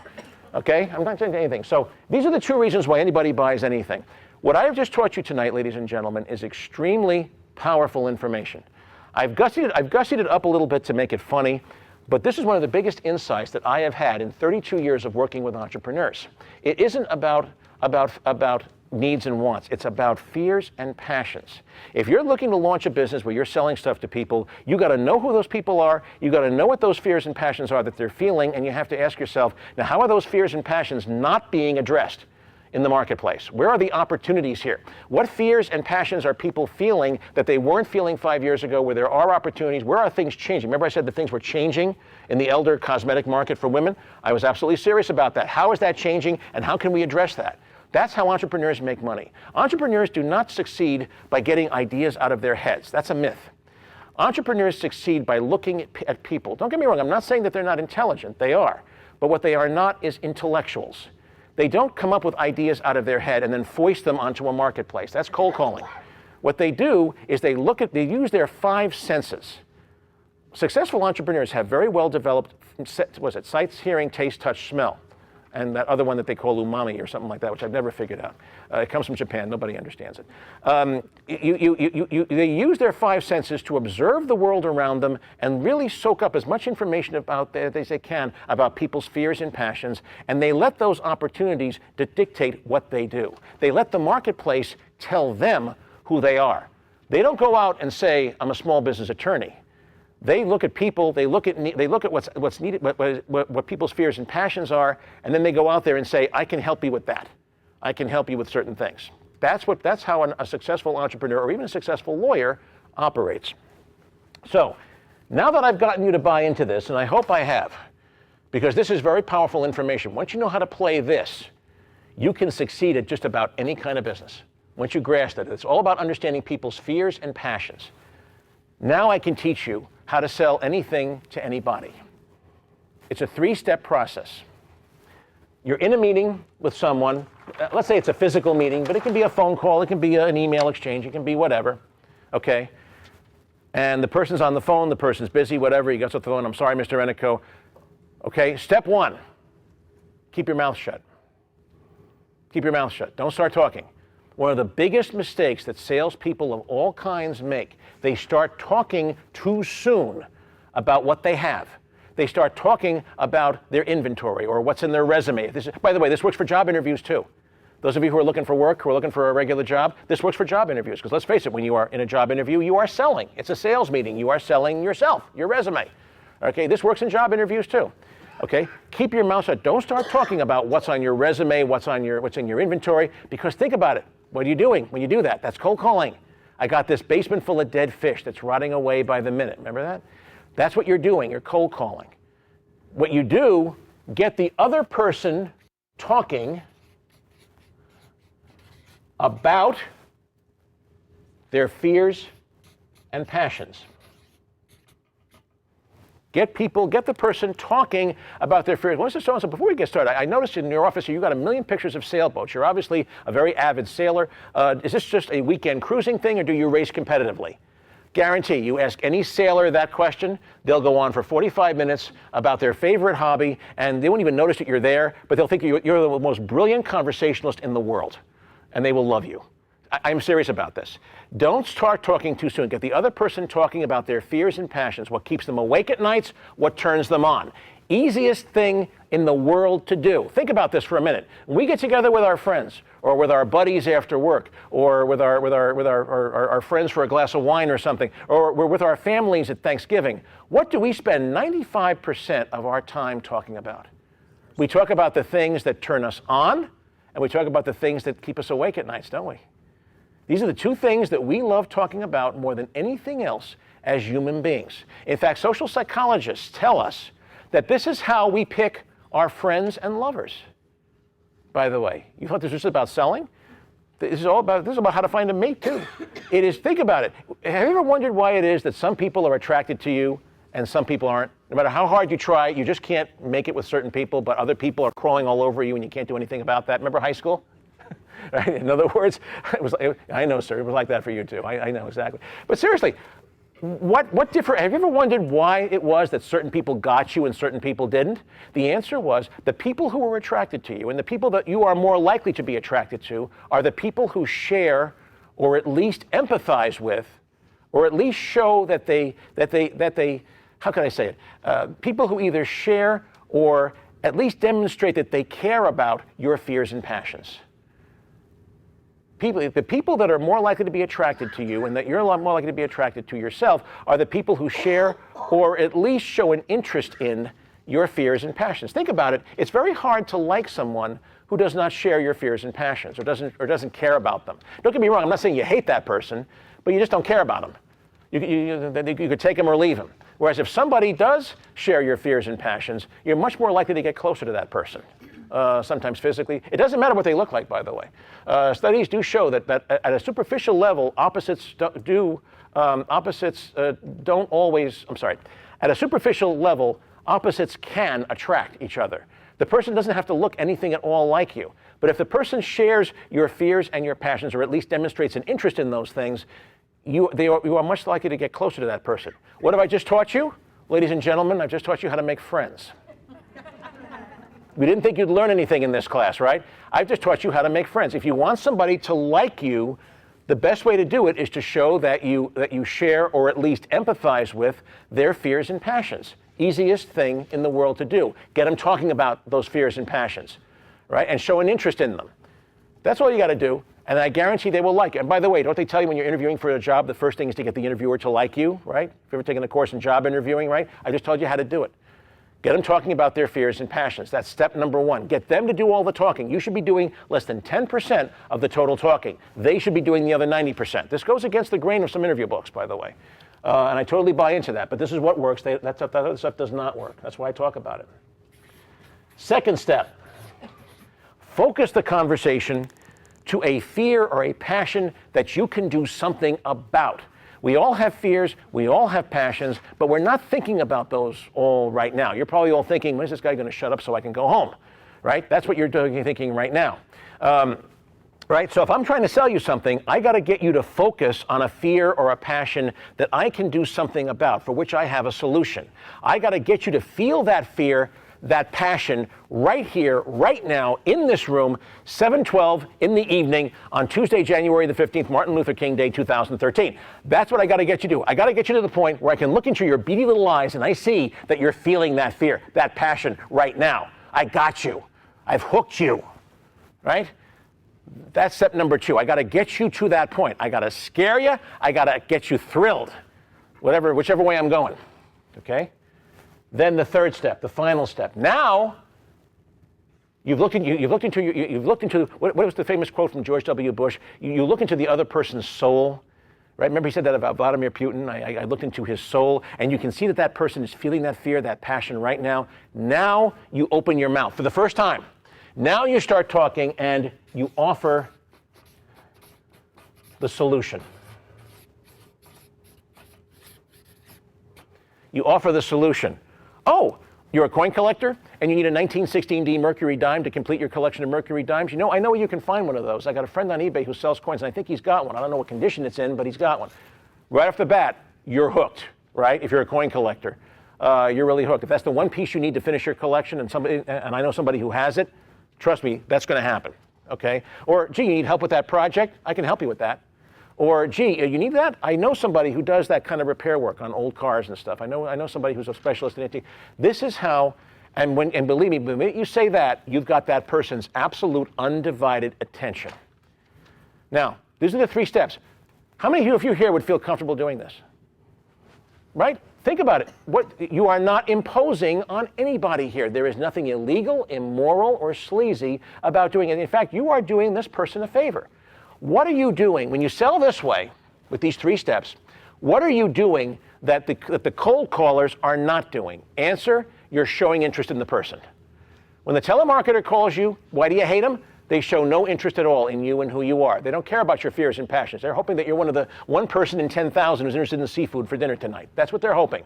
Okay? I'm not saying anything. So these are the two reasons why anybody buys anything. What I have just taught you tonight, ladies and gentlemen, is extremely powerful information. I've gussied it up a little bit to make it funny, but this is one of the biggest insights that I have had in 32 years of working with entrepreneurs. It isn't about needs and wants. It's about fears and passions. If you're looking to launch a business where you're selling stuff to people, you got to know who those people are, you got to know what those fears and passions are that they're feeling, and you have to ask yourself, now how are those fears and passions not being addressed in the marketplace? Where are the opportunities here? What fears and passions are people feeling that they weren't feeling 5 years ago, where there are opportunities? Where are things changing? Remember I said that things were changing in the elder cosmetic market for women? I was absolutely serious about that. How is that changing, and how can we address that? That's how entrepreneurs make money. Entrepreneurs do not succeed by getting ideas out of their heads. That's a myth. Entrepreneurs succeed by looking at people. Don't get me wrong, I'm not saying that they're not intelligent. They are. But what they are not is intellectuals. They don't come up with ideas out of their head and then foist them onto a marketplace. That's cold calling. What they do is they use their five senses. Successful entrepreneurs have very well developed, sight, hearing, taste, touch, smell. And that other one that they call umami or something like that, which I've never figured out. It comes from Japan. Nobody understands it. They use their five senses to observe the world around them and really soak up as much information as they can about people's fears and passions, and they let those opportunities to dictate what they do. They let the marketplace tell them who they are. They don't go out and say, I'm a small business attorney. They look at people, they look at what's needed, what people's fears and passions are, and then they go out there and say, I can help you with that. I can help you with certain things. That's how a successful entrepreneur or even a successful lawyer operates. So, now that I've gotten you to buy into this, and I hope I have, because this is very powerful information. Once you know how to play this, you can succeed at just about any kind of business. Once you grasp it, it's all about understanding people's fears and passions. Now I can teach you how to sell anything to anybody. It's a three-step process. You're in a meeting with someone. Let's say it's a physical meeting, but it can be a phone call, it can be an email exchange, it can be whatever, okay? And the person's on the phone, the person's busy, whatever, he gets off the phone, I'm sorry, Mr. Ennico. Okay, step one, keep your mouth shut. Keep your mouth shut, don't start talking. One of the biggest mistakes that salespeople of all kinds make, they start talking too soon about what they have. They start talking about their inventory or what's in their resume. By the way, this works for job interviews too. Those of you who are looking for work, who are looking for a regular job, this works for job interviews. Because let's face it, when you are in a job interview, you are selling. It's a sales meeting. You are selling yourself, your resume. Okay, this works in job interviews too. Okay, keep your mouth shut. Don't start talking about what's on your resume, what's in your inventory, because think about it. What are you doing when you do that? That's cold calling. I got this basement full of dead fish that's rotting away by the minute. Remember that? That's what you're doing. You're cold calling. What you do, get the other person talking about their fears and passions. Get the person talking about their fears. So before we get started, I noticed in your office here you got 1 million pictures of sailboats. You're obviously a very avid sailor. Is this just a weekend cruising thing, or do you race competitively? Guarantee, you ask any sailor that question, they'll go on for 45 minutes about their favorite hobby, and they won't even notice that you're there, but they'll think you're the most brilliant conversationalist in the world, and they will love you. I'm serious about this. Don't start talking too soon. Get the other person talking about their fears and passions, what keeps them awake at nights, what turns them on. Easiest thing in the world to do. Think about this for a minute. When we get together with our friends, or with our buddies after work, or with our friends for a glass of wine or something, or we're with our families at Thanksgiving, what do we spend 95% of our time talking about? We talk about the things that turn us on, and we talk about the things that keep us awake at nights, don't we? These are the two things that we love talking about more than anything else as human beings. In fact, social psychologists tell us that this is how we pick our friends and lovers. By the way, you thought this was just about selling? This is about how to find a mate too. It is, think about it. Have you ever wondered why it is that some people are attracted to you and some people aren't? No matter how hard you try, you just can't make it with certain people, but other people are crawling all over you and you can't do anything about that. Remember high school? Right? In other words, I know, sir, it was like that for you too. I know exactly. But seriously, what different? Have you ever wondered why it was that certain people got you and certain people didn't? The answer was the people who were attracted to you and the people that you are more likely to be attracted to are the people who share or at least empathize with, or at least show that they how can I say it? People who either share or at least demonstrate that they care about your fears and passions. The people that are more likely to be attracted to you and that you're a lot more likely to be attracted to yourself are the people who share or at least show an interest in your fears and passions. Think about it. It's very hard to like someone who does not share your fears and passions or doesn't care about them. Don't get me wrong. I'm not saying you hate that person, but you just don't care about them. You could take them or leave them. Whereas if somebody does share your fears and passions, you're much more likely to get closer to that person. Sometimes physically. It doesn't matter what they look like, by the way. Studies do show that at a superficial level, at a superficial level, opposites can attract each other. The person doesn't have to look anything at all like you. But if the person shares your fears and your passions, or at least demonstrates an interest in those things, you are much likely to get closer to that person. What have I just taught you? Ladies and gentlemen, I've just taught you how to make friends. We didn't think you'd learn anything in this class, right? I've just taught you how to make friends. If you want somebody to like you, the best way to do it is to show that you share or at least empathize with their fears and passions. Easiest thing in the world to do. Get them talking about those fears and passions, right? And show an interest in them. That's all you got to do, and I guarantee they will like it. And by the way, don't they tell you when you're interviewing for a job, the first thing is to get the interviewer to like you, right? If you've ever taken a course in job interviewing, right? I just told you how to do it. Get them talking about their fears and passions. That's step number one. Get them to do all the talking. You should be doing less than 10% of the total talking. They should be doing the other 90%. This goes against the grain of some interview books, by the way. And I totally buy into that. But this is what works. That other stuff does not work. That's why I talk about it. Second step, focus the conversation to a fear or a passion that you can do something about. We all have fears, we all have passions, but we're not thinking about those all right now. You're probably all thinking, when is this guy going to shut up so I can go home? Right? That's what you're thinking right now. Right? So if I'm trying to sell you something, I got to get you to focus on a fear or a passion that I can do something about, for which I have a solution. I got to get you to feel that fear, that passion right here, right now, in this room, 7:12 in the evening on Tuesday, January the 15th, Martin Luther King Day 2013. That's what I got to get you to do. I got to get you to the point where I can look into your beady little eyes and I see that you're feeling that fear, that passion right now. I got you. I've hooked you, right? That's step number two. I got to get you to that point. I got to scare you. I got to get you thrilled, whichever way I'm going, okay? Then the third step, the final step. Now, you've looked into what was the famous quote from George W. Bush? You look into the other person's soul, right? Remember he said that about Vladimir Putin? I looked into his soul, and you can see that person is feeling that fear, that passion right now. Now you open your mouth for the first time. Now you start talking and you offer the solution. You offer the solution. Oh, you're a coin collector and you need a 1916D Mercury dime to complete your collection of Mercury dimes? You know, I know where you can find one of those. I got a friend on eBay who sells coins, and I think he's got one. I don't know what condition it's in, but he's got one. Right off the bat, you're hooked, right? If you're a coin collector, you're really hooked. If that's the one piece you need to finish your collection, and I know somebody who has it, trust me, that's going to happen, okay? Or, gee, you need help with that project? I can help you with that. Or, gee, you need that? I know somebody who does that kind of repair work on old cars and stuff. I know somebody who's a specialist in it. This is how, and believe me, the minute you say that, you've got that person's absolute undivided attention. Now, these are the three steps. How many of you here would feel comfortable doing this? Right? think about it. You are not imposing on anybody here. There is nothing illegal, immoral, or sleazy about doing it. In fact, you are doing this person a favor. What are you doing when you sell this way with these 3 steps? What are you doing that the cold callers are not doing? Answer, you're showing interest in the person. When the telemarketer calls you, why do you hate them? They show no interest at all in you and who you are. They don't care about your fears and passions. They're hoping that you're one person in 10,000 who's interested in seafood for dinner tonight. That's what they're hoping.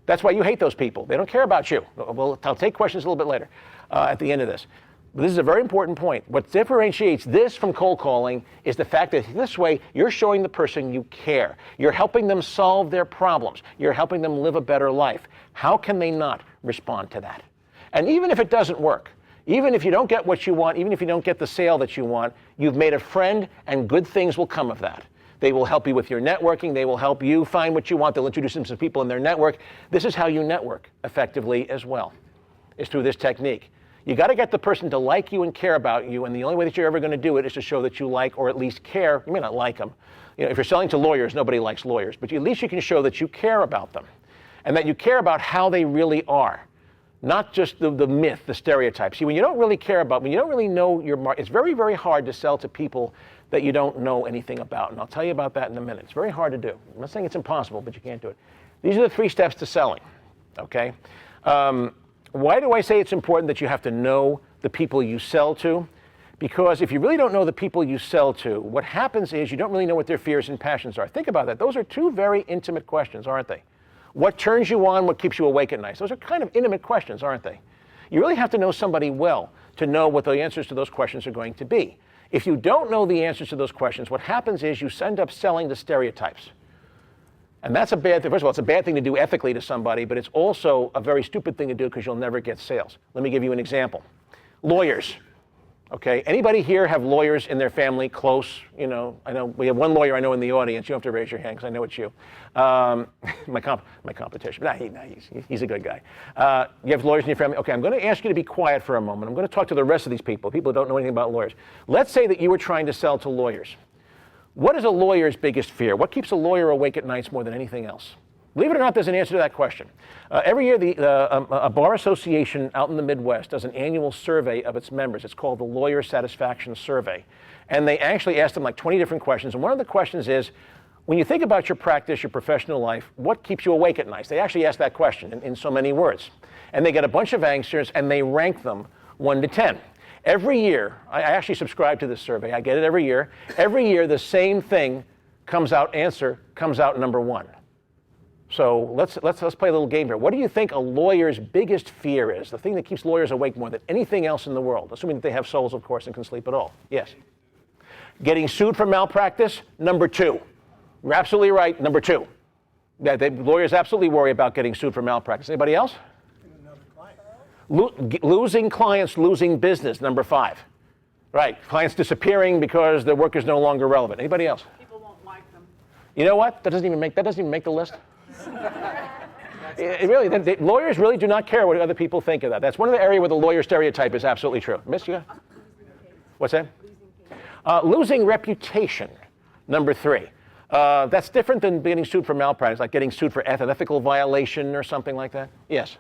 That's why you hate those people. They don't care about you. Well, I'll take questions a little bit later at the end of this. But this is a very important point. What differentiates this from cold calling is the fact that this way you're showing the person you care. You're helping them solve their problems. You're helping them live a better life. How can they not respond to that? And even if it doesn't work, even if you don't get what you want, even if you don't get the sale that you want, you've made a friend and good things will come of that. They will help you with your networking. They will help you find what you want. They'll introduce them to people in their network. This is how you network effectively as well, is through this technique. You got to get the person to like you and care about you, and the only way that you're ever going to do it is to show that you like or at least care. You may not like them. If you're selling to lawyers, nobody likes lawyers, but at least you can show that you care about them and that you care about how they really are. Not just the myth, the stereotype. See, when you don't really care about, when you don't really know your market, it's very, very hard to sell to people that you don't know anything about. And I'll tell you about that in a minute. It's very hard to do. I'm not saying it's impossible, but you can't do it. These are the 3 steps to selling, okay? Why do I say it's important that you have to know the people you sell to? Because if you really don't know the people you sell to, what happens is you don't really know what their fears and passions are. Think about that. Those are 2 very intimate questions, aren't they? What turns you on, what keeps you awake at night? Those are kind of intimate questions, aren't they? You really have to know somebody well to know what the answers to those questions are going to be. If you don't know the answers to those questions, what happens is you end up selling to stereotypes. And that's a bad thing. First of all, it's a bad thing to do ethically to somebody, but it's also a very stupid thing to do because you'll never get sales. Let me give you an example. Lawyers. Okay, anybody here have lawyers in their family close? I know we have one lawyer I know in the audience. You don't have to raise your hand because I know it's you. My competition. He's a good guy. You have lawyers in your family. Okay, I'm going to ask you to be quiet for a moment. I'm going to talk to the rest of these people who don't know anything about lawyers. Let's say that you were trying to sell to lawyers. What is a lawyer's biggest fear? What keeps a lawyer awake at nights more than anything else? Believe it or not, there's an answer to that question. Every year, a bar association out in the Midwest does an annual survey of its members. It's called the Lawyer Satisfaction Survey. And they actually ask them like 20 different questions. And one of the questions is, when you think about your practice, your professional life, what keeps you awake at night? They actually ask that question in so many words. And they get a bunch of answers, and they rank them 1 to 10. Every year, I actually subscribe to this survey. I get it every year. Every year, the same thing comes out number 1. So let's play a little game here. What do you think a lawyer's biggest fear is? The thing that keeps lawyers awake more than anything else in the world, assuming that they have souls, of course, and can sleep at all. Yes. Getting sued for malpractice, number 2. You're absolutely right, number 2. Lawyers absolutely worry about getting sued for malpractice. Anybody else? Losing clients, losing business, number 5. Right, clients disappearing because their work is no longer relevant. Anybody else? People won't like them. You know what? That doesn't even make the list. Lawyers really do not care what other people think of that. That's one of the areas where the lawyer stereotype is absolutely true. Miss, you got? What's that? Losing reputation, number 3. That's different than getting sued for malpractice, like getting sued for ethical violation or something like that. Yes.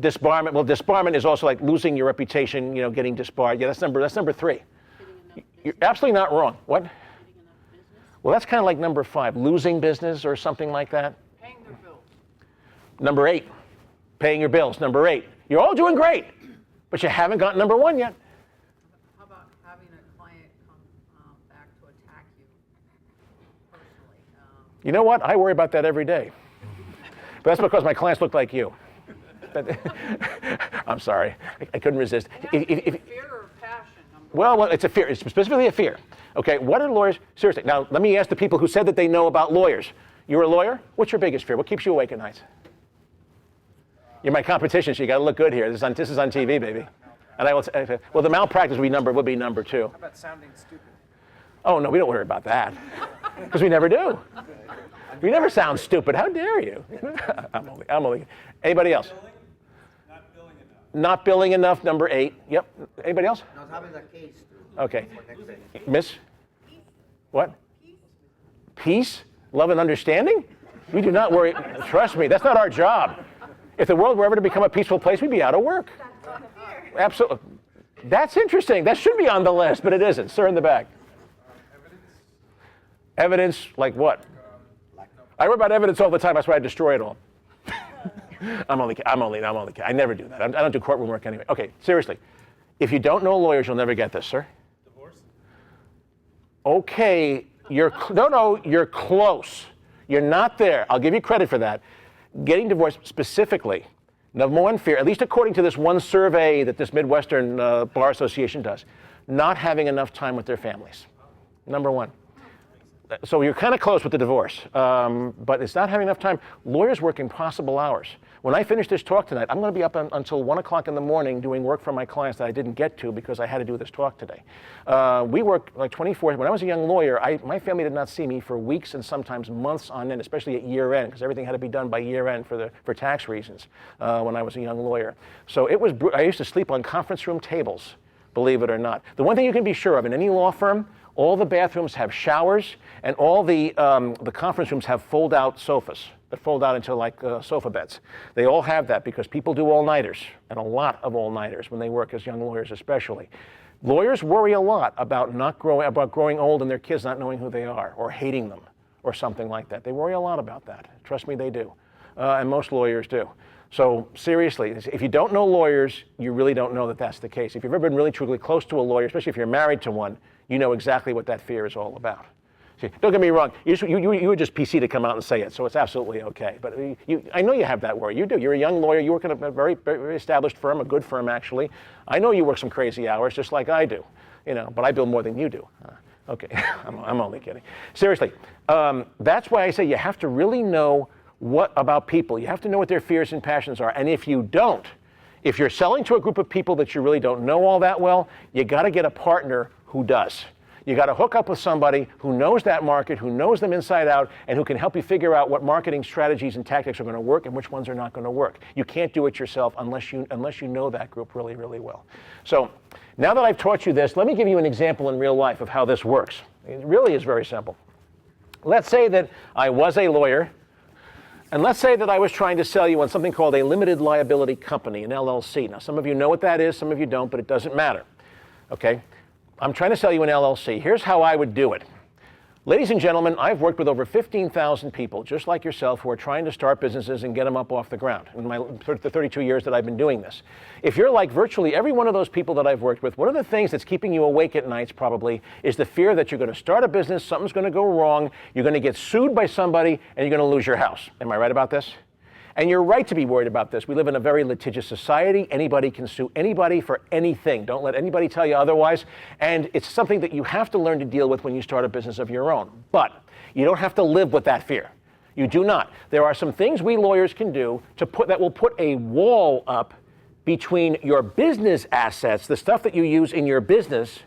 Disbarment. Well, disbarment is also like losing your reputation. Getting disbarred. Yeah, that's number 3. You're absolutely not wrong. What? Well, that's kind of like number 5, losing business or something like that. Paying their bills. Number 8, paying your bills. Number 8, you're all doing great, but you haven't gotten number 1 yet. How about having a client come back to attack you personally? You know what? I worry about that every day. But that's because my clients look like you. I'm sorry. I couldn't resist. Fear or passion? Well, it's a fear. It's specifically a fear. Okay, what are lawyers? Seriously. Now, let me ask the people who said that they know about lawyers. You're a lawyer? What's your biggest fear? What keeps you awake at nights? You're my competition, so you got to look good here. This is on TV, baby. And I will say, well, the malpractice would be number 2. How about sounding stupid? Oh, no, we don't worry about that. Because we never do. We never sound stupid. How dare you? I'm only. Anybody else? Not billing enough. Not billing enough, number 8. Yep. Anybody else? Not having a case. Okay. Miss? What? Peace? Love and understanding? We do not worry. Trust me, that's not our job. If the world were ever to become a peaceful place, we'd be out of work. Absolutely. That's interesting. That should be on the list, but it isn't. Sir in the back. Evidence like what? I worry about evidence all the time. That's why I destroy it all. I'm only kidding. I never do that. I don't do courtroom work anyway. Okay, seriously. If you don't know lawyers, you'll never get this, sir. Divorce? Okay, you're close. You're not there. I'll give you credit for that. Getting divorced specifically, number one fear, at least according to this one survey that this Midwestern Bar Association does, not having enough time with their families. Number one. So you're kind of close with the divorce, but it's not having enough time. Lawyers work impossible hours. When I finish this talk tonight, I'm going to be up until 1 o'clock in the morning doing work for my clients that I didn't get to because I had to do this talk today. We work like 24. When I was a young lawyer, my family did not see me for weeks and sometimes months on end, especially at year end, because everything had to be done by year end for tax reasons when I was a young lawyer. So I used to sleep on conference room tables, believe it or not. The one thing you can be sure of in any law firm, all the bathrooms have showers, and all the conference rooms have fold-out sofas that fold out into like sofa beds. They all have that because people do all-nighters, and a lot of all-nighters when they work as young lawyers especially. Lawyers worry a lot about growing old and their kids not knowing who they are or hating them or something like that. They worry a lot about that. Trust me, they do. And most lawyers do. So seriously, if you don't know lawyers, you really don't know that that's the case. If you've ever been really truly close to a lawyer, especially if you're married to one, you know exactly what that fear is all about. See, don't get me wrong, you were just PC to come out and say it, so it's absolutely okay. But I know you have that worry. You do. You're a young lawyer. You work in a very, very established firm, a good firm actually. I know you work some crazy hours just like I do, but I bill more than you do. Okay, I'm only kidding. Seriously, that's why I say you have to really know about people. You have to know what their fears and passions are. And if you don't, if you're selling to a group of people that you really don't know all that well, you got to get a partner who does. You got to hook up with somebody who knows that market, who knows them inside out, and who can help you figure out what marketing strategies and tactics are going to work and which ones are not going to work. You can't do it yourself unless you know that group really, really well. So now that I've taught you this, let me give you an example in real life of how this works. It really is very simple. Let's say that I was a lawyer, and let's say that I was trying to sell you on something called a limited liability company, an LLC. Now, some of you know what that is, some of you don't, but it doesn't matter. Okay? I'm trying to sell you an LLC. Here's how I would do it. Ladies and gentlemen, I've worked with over 15,000 people, just like yourself, who are trying to start businesses and get them up off the ground in the 32 years that I've been doing this. If you're like virtually every one of those people that I've worked with, one of the things that's keeping you awake at nights probably is the fear that you're going to start a business, something's going to go wrong, you're going to get sued by somebody, and you're going to lose your house. Am I right about this? And you're right to be worried about this. We live in a very litigious society. Anybody can sue anybody for anything. Don't let anybody tell you otherwise. And it's something that you have to learn to deal with when you start a business of your own. But you don't have to live with that fear. You do not. There are some things we lawyers can do that will put a wall up between your business assets, the stuff that you use in your business,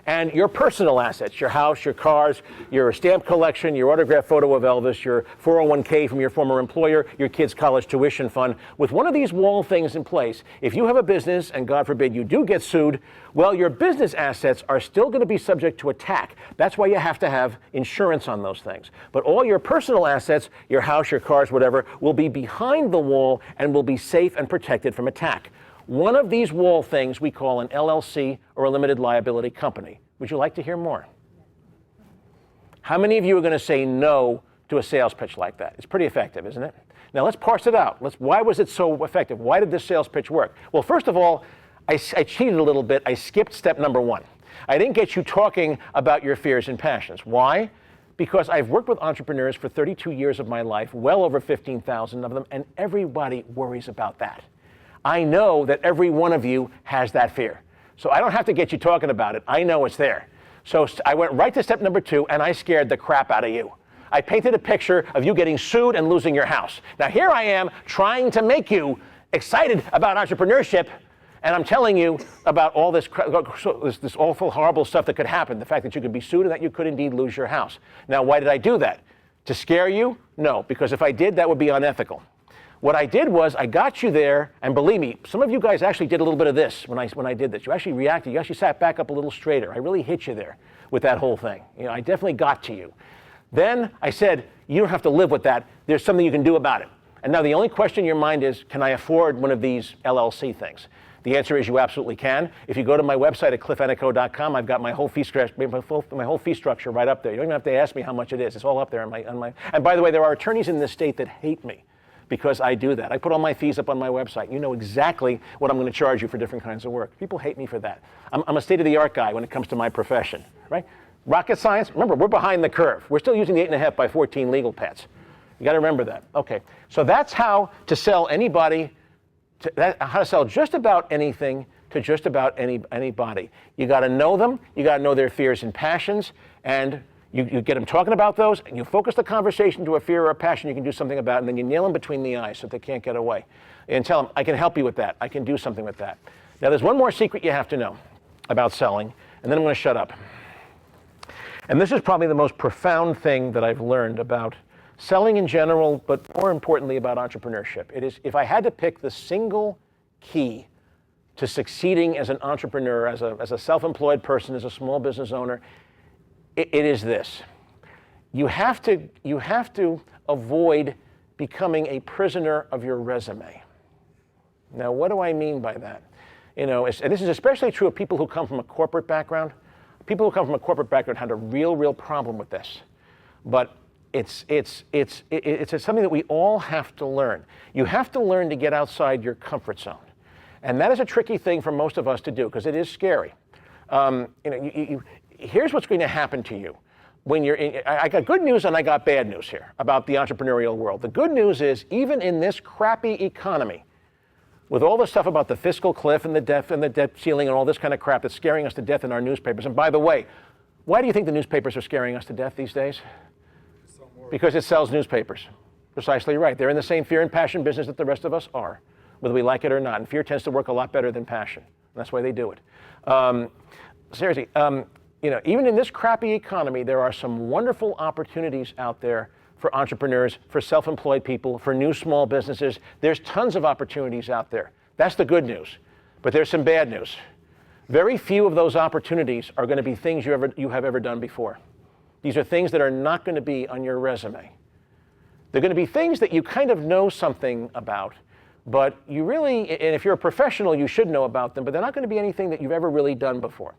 and your personal assets, your house, your cars, your stamp collection, your autographed photo of Elvis, your 401k from your former employer, your kid's college tuition fund. With one of these wall things in place, if you have a business, and God forbid you do get sued, well, your business assets are still going to be subject to attack. That's why you have to have insurance on those things. But all your personal assets, your house, your cars, whatever, will be behind the wall and will be safe and protected from attack. One of these wall things we call an LLC or a limited liability company. Would you like to hear more? How many of you are going to say no to a sales pitch like that? It's pretty effective, isn't it? Now let's parse it out. Why was it so effective? Why did this sales pitch work? Well, first of all, I cheated a little bit. I skipped step number one. I didn't get you talking about your fears and passions. Why? Because I've worked with entrepreneurs for 32 years of my life, well over 15,000 of them, and everybody worries about that. I know that every one of you has that fear. So I don't have to get you talking about it. I know it's there. So I went right to step number two, and I scared the crap out of you. I painted a picture of you getting sued and losing your house. Now here I am trying to make you excited about entrepreneurship, and I'm telling you about all this awful, horrible stuff that could happen. The fact that you could be sued and that you could indeed lose your house. Now, why did I do that? To scare you? No, because if I did, that would be unethical. What I did was I got you there, and believe me, some of you guys actually did a little bit of this when I did this. You actually reacted. You actually sat back up a little straighter. I really hit you there with that whole thing. I definitely got to you. Then I said, you don't have to live with that. There's something you can do about it. And now the only question in your mind is, can I afford one of these LLC things? The answer is you absolutely can. If you go to my website at cliffennico.com, I've got my whole fee structure right up there. You don't even have to ask me how much it is. It's all up there on my. And by the way, there are attorneys in this state that hate me because I do that. I put all my fees up on my website. You know exactly what I'm going to charge you for different kinds of work. People hate me for that. I'm a state-of-the-art guy when it comes to my profession, right? Rocket science, remember, we're behind the curve. We're still using the 8.5 by 14 legal pads. You got to remember that. Okay, so that's how to sell anybody, how to sell just about anything to just about anybody. You got to know them, you got to know their fears and passions, and you get them talking about those, and you focus the conversation to a fear or a passion you can do something about, and then you nail them between the eyes so they can't get away. And tell them, I can help you with that. I can do something with that. Now, there's one more secret you have to know about selling, and then I'm going to shut up. And this is probably the most profound thing that I've learned about selling in general, but more importantly about entrepreneurship. It is, if I had to pick the single key to succeeding as an entrepreneur, as a self-employed person, as a small business owner, it is this. You have to avoid becoming a prisoner of your resume. Now, what do I mean by that? You know, and this is especially true of people who come from a corporate background. People who come from a corporate background had a real problem with this. But it's something that we all have to learn. You have to learn to get outside your comfort zone. And that is a tricky thing for most of us to do because it is scary. Here's what's going to happen to you. When you're I got good news and I got bad news here about the entrepreneurial world. The good news is even in this crappy economy, with all the stuff about the fiscal cliff and the debt ceiling and all this kind of crap that's scaring us to death in our newspapers. And by the way, why do you think the newspapers are scaring us to death these days? Because it sells newspapers. Precisely right. They're in the same fear and passion business that the rest of us are, whether we like it or not. And fear tends to work a lot better than passion. And that's why they do it. Seriously, even in this crappy economy, there are some wonderful opportunities out there for entrepreneurs, for self-employed people, for new small businesses. There's tons of opportunities out there. That's the good news. But there's some bad news. Very few of those opportunities are going to be things you have ever done before. These are things that are not going to be on your resume. They're going to be things that you kind of know something about, but you really, and if you're a professional, you should know about them, but they're not going to be anything that you've ever really done before.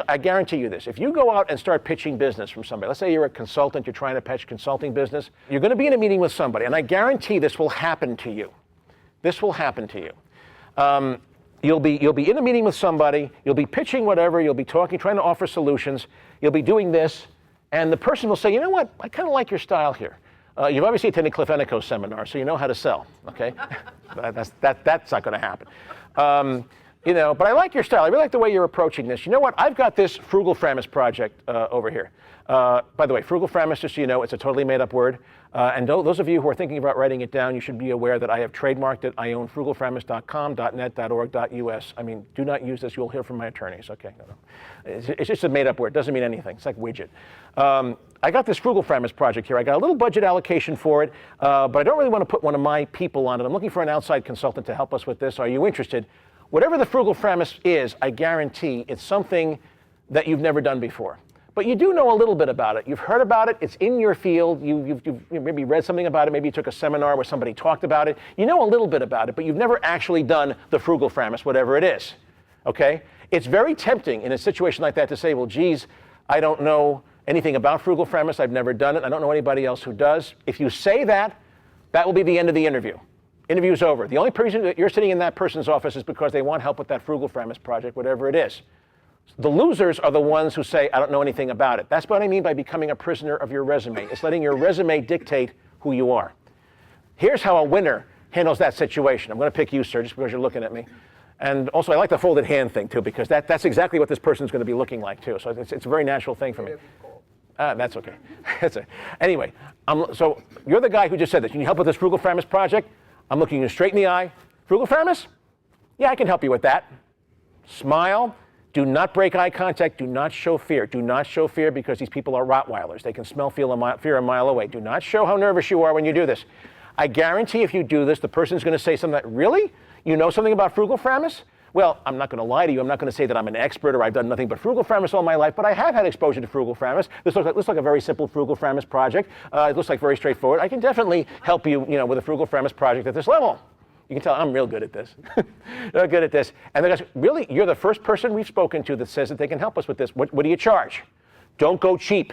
I guarantee you this. If you go out and start pitching business from somebody, let's say you're a consultant, you're trying to pitch consulting business, you're going to be in a meeting with somebody, and I guarantee this will happen to you. This will happen to you. You'll be in a meeting with somebody, you'll be pitching whatever, you'll be talking, trying to offer solutions, you'll be doing this, and the person will say, you know what, I kind of like your style here. You've obviously attended Cliff Ennico's seminar, so you know how to sell, okay? That's not going to happen. But I like your style. I really like the way you're approaching this. You know what? I've got this Frugal Framus project over here. By the way, Frugal Framus, just so you know, it's a totally made-up word. And those of you who are thinking about writing it down, you should be aware that I have trademarked it. I own frugalframus.com, .net, .org, .us. I mean, do not use this. You'll hear from my attorneys. Okay, no. It's just a made-up word. It doesn't mean anything. It's like widget. I got this Frugal Framus project here. I got a little budget allocation for it, but I don't really want to put one of my people on it. I'm looking for an outside consultant to help us with this. Are you interested? Whatever the Frugal Framus is, I guarantee it's something that you've never done before. But you do know a little bit about it. You've heard about it. It's in your field. You've maybe read something about it. Maybe you took a seminar where somebody talked about it. You know a little bit about it, but you've never actually done the Frugal Framus, whatever it is. Okay? It's very tempting in a situation like that to say, well, geez, I don't know anything about Frugal Framus. I've never done it. I don't know anybody else who does. If you say that, that will be the end of the interview. Interview's over. The only reason that you're sitting in that person's office is because they want help with that Frugal Framus project, whatever it is. The losers are the ones who say, I don't know anything about it. That's what I mean by becoming a prisoner of your resume. It's letting your resume dictate who you are. Here's how a winner handles that situation. I'm going to pick you, sir, just because you're looking at me. And also, I like the folded hand thing, too, because that's exactly what this person's going to be looking like, too. So it's a very natural thing for me. That's okay. Anyway, so you're the guy who just said this. You need help with this Frugal Framus project? I'm looking you straight in the eye. Frugal Framus? Yeah, I can help you with that. Smile. Do not break eye contact. Do not show fear. Do not show fear because these people are Rottweilers. They can smell fear a mile away. Do not show how nervous you are when you do this. I guarantee if you do this, the person's going to say something like, really? You know something about Frugal Framus? Well, I'm not going to lie to you. I'm not going to say that I'm an expert or I've done nothing but frugal premise all my life, but I have had exposure to frugal premise. This looks like a very simple frugal premise project. It looks like very straightforward. I can definitely help you, with a frugal premise project at this level. You can tell I'm real good at this. Real good at this. And the guys, really, you're the first person we've spoken to that says that they can help us with this. What do you charge? Don't go cheap.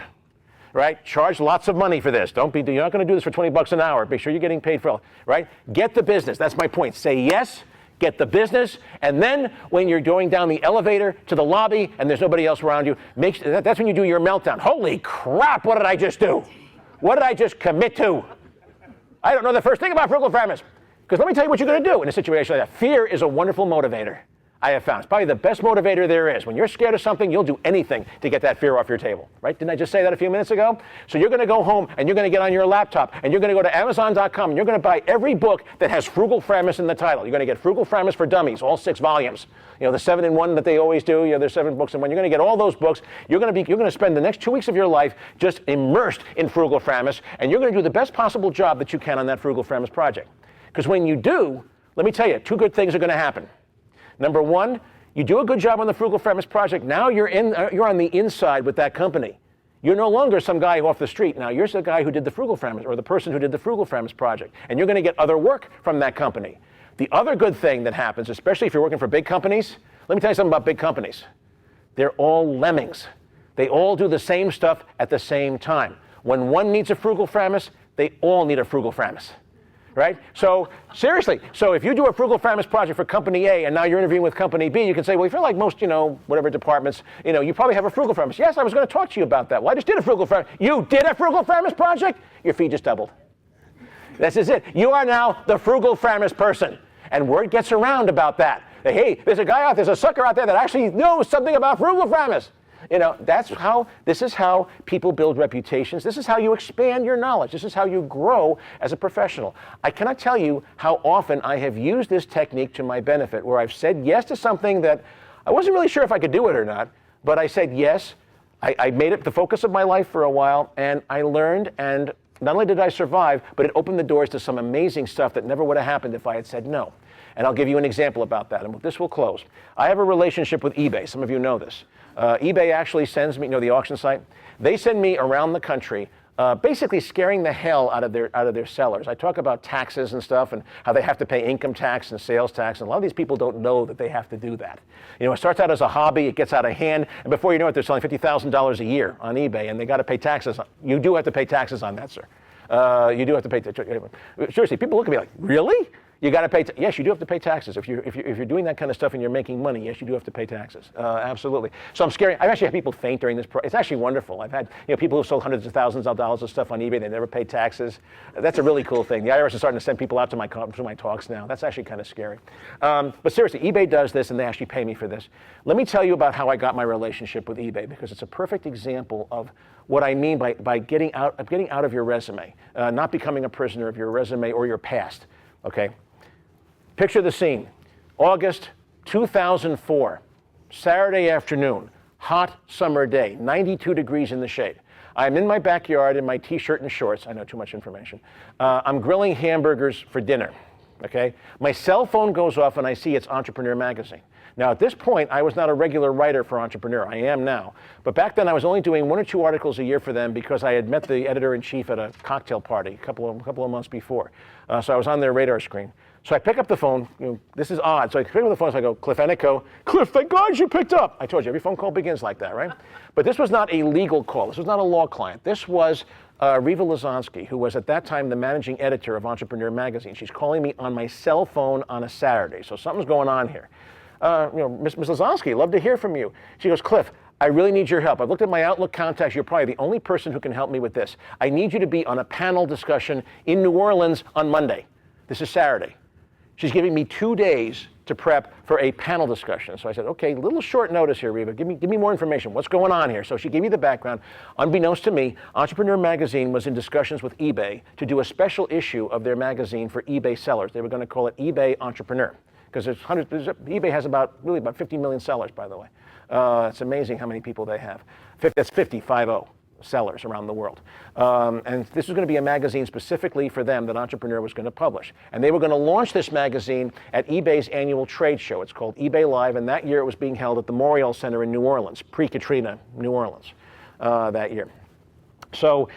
Right? Charge lots of money for this. You're not going to do this for 20 bucks an hour. Make sure you're getting paid for all, right? Get the business. That's my point. Say yes, get the business, and then when you're going down the elevator to the lobby and there's nobody else around you, that's when you do your meltdown. Holy crap, what did I just do? What did I just commit to? I don't know the first thing about frugal premise. Because let me tell you what you're going to do in a situation like that. Fear is a wonderful motivator. I have found. It's probably the best motivator there is. When you're scared of something, you'll do anything to get that fear off your table, right? Didn't I just say that a few minutes ago? So you're going to go home and you're going to get on your laptop and you're going to go to Amazon.com and you're going to buy every book that has frugal premise in the title. You're going to get Frugal Premise for Dummies, all 6 volumes. The 7-in-1 that they always do. There's 7 books in one. You're going to get all those books. You're going to spend the next 2 weeks of your life just immersed in frugal premise, and you're going to do the best possible job that you can on that frugal premise project. Because when you do, let me tell you, 2 good things are going to happen. Number 1, you do a good job on the frugal premise project. Now you're on the inside with that company. You're no longer some guy off the street. Now you're the guy who did the frugal premise, or the person who did the frugal premise project, and you're going to get other work from that company. The other good thing that happens, especially if you're working for big companies, let me tell you something about big companies. They're all lemmings. They all do the same stuff at the same time. When one needs a frugal premise, they all need a frugal premise. Right? So seriously, if you do a frugal premise project for company A and now you're interviewing with company B, you can say, well, if you're like most, whatever departments, you probably have a frugal premise. Yes, I was going to talk to you about that. Well, I just did a frugal premise. You did a frugal premise project? Your fee just doubled. This is it. You are now the frugal premise person. And word gets around about that. Hey, there's a sucker out there that actually knows something about frugal premise. This is how people build reputations. This is how you expand your knowledge. This is how you grow as a professional. I cannot tell you how often I have used this technique to my benefit, where I've said yes to something that I wasn't really sure if I could do it or not, but I said yes. I made it the focus of my life for a while, and I learned, and not only did I survive, but it opened the doors to some amazing stuff that never would have happened if I had said no. And I'll give you an example about that, and this will close. I have a relationship with eBay. Some of you know this. eBay actually sends me, the auction site? They send me around the country, basically scaring the hell out of their sellers. I talk about taxes and stuff and how they have to pay income tax and sales tax, and a lot of these people don't know that they have to do that. It starts out as a hobby, it gets out of hand, and before you know it, they're selling $50,000 a year on eBay, and they got to pay taxes. You do have to pay taxes on that, sir. You do have to pay. Seriously, people look at me like, really? You got to pay. Yes, you do have to pay taxes. If you're doing that kind of stuff and you're making money, yes, you do have to pay taxes. Absolutely. So I'm scared. I've actually had people faint during this. It's actually wonderful. I've had people who sold hundreds of thousands of dollars of stuff on eBay. They never pay taxes. That's a really cool thing. The IRS is starting to send people out to my talks now. That's actually kind of scary. But seriously, eBay does this, and they actually pay me for this. Let me tell you about how I got my relationship with eBay, because it's a perfect example of what I mean by getting out of your resume, not becoming a prisoner of your resume or your past. Okay. Picture the scene. August 2004, Saturday afternoon, hot summer day, 92 degrees in the shade. I'm in my backyard in my t-shirt and shorts. I know, too much information. I'm grilling hamburgers for dinner, okay? My cell phone goes off and I see it's Entrepreneur Magazine. Now, at this point, I was not a regular writer for Entrepreneur. I am now. But back then, I was only doing 1 or 2 articles a year for them because I had met the editor-in-chief at a cocktail party a couple of months before. So I was on their radar screen. So I pick up the phone. This is odd. So I pick up the phone, so I go, Cliff Ennico. Cliff, thank God you picked up. I told you, every phone call begins like that, right? But this was not a legal call. This was not a law client. This was Riva Lazansky, who was at that time the managing editor of Entrepreneur Magazine. She's calling me on my cell phone on a Saturday. So something's going on here. Ms. Lazansky, love to hear from you. She goes, Cliff, I really need your help. I've looked at my Outlook contacts. You're probably the only person who can help me with this. I need you to be on a panel discussion in New Orleans on Monday. This is Saturday. She's giving me 2 days to prep for a panel discussion. So I said, okay, little short notice here, Riva. Give me more information. What's going on here? So she gave me the background. Unbeknownst to me, Entrepreneur Magazine was in discussions with eBay to do a special issue of their magazine for eBay sellers. They were going to call it eBay Entrepreneur, because eBay has about 50 million sellers, by the way. It's amazing how many people they have. That's 50, 50. sellers around the world. And this was going to be a magazine specifically for them that Entrepreneur was going to publish. And they were going to launch this magazine at eBay's annual trade show. It's called eBay Live, and that year it was being held at the Memorial Center in New Orleans, pre-Katrina, New Orleans, that year. So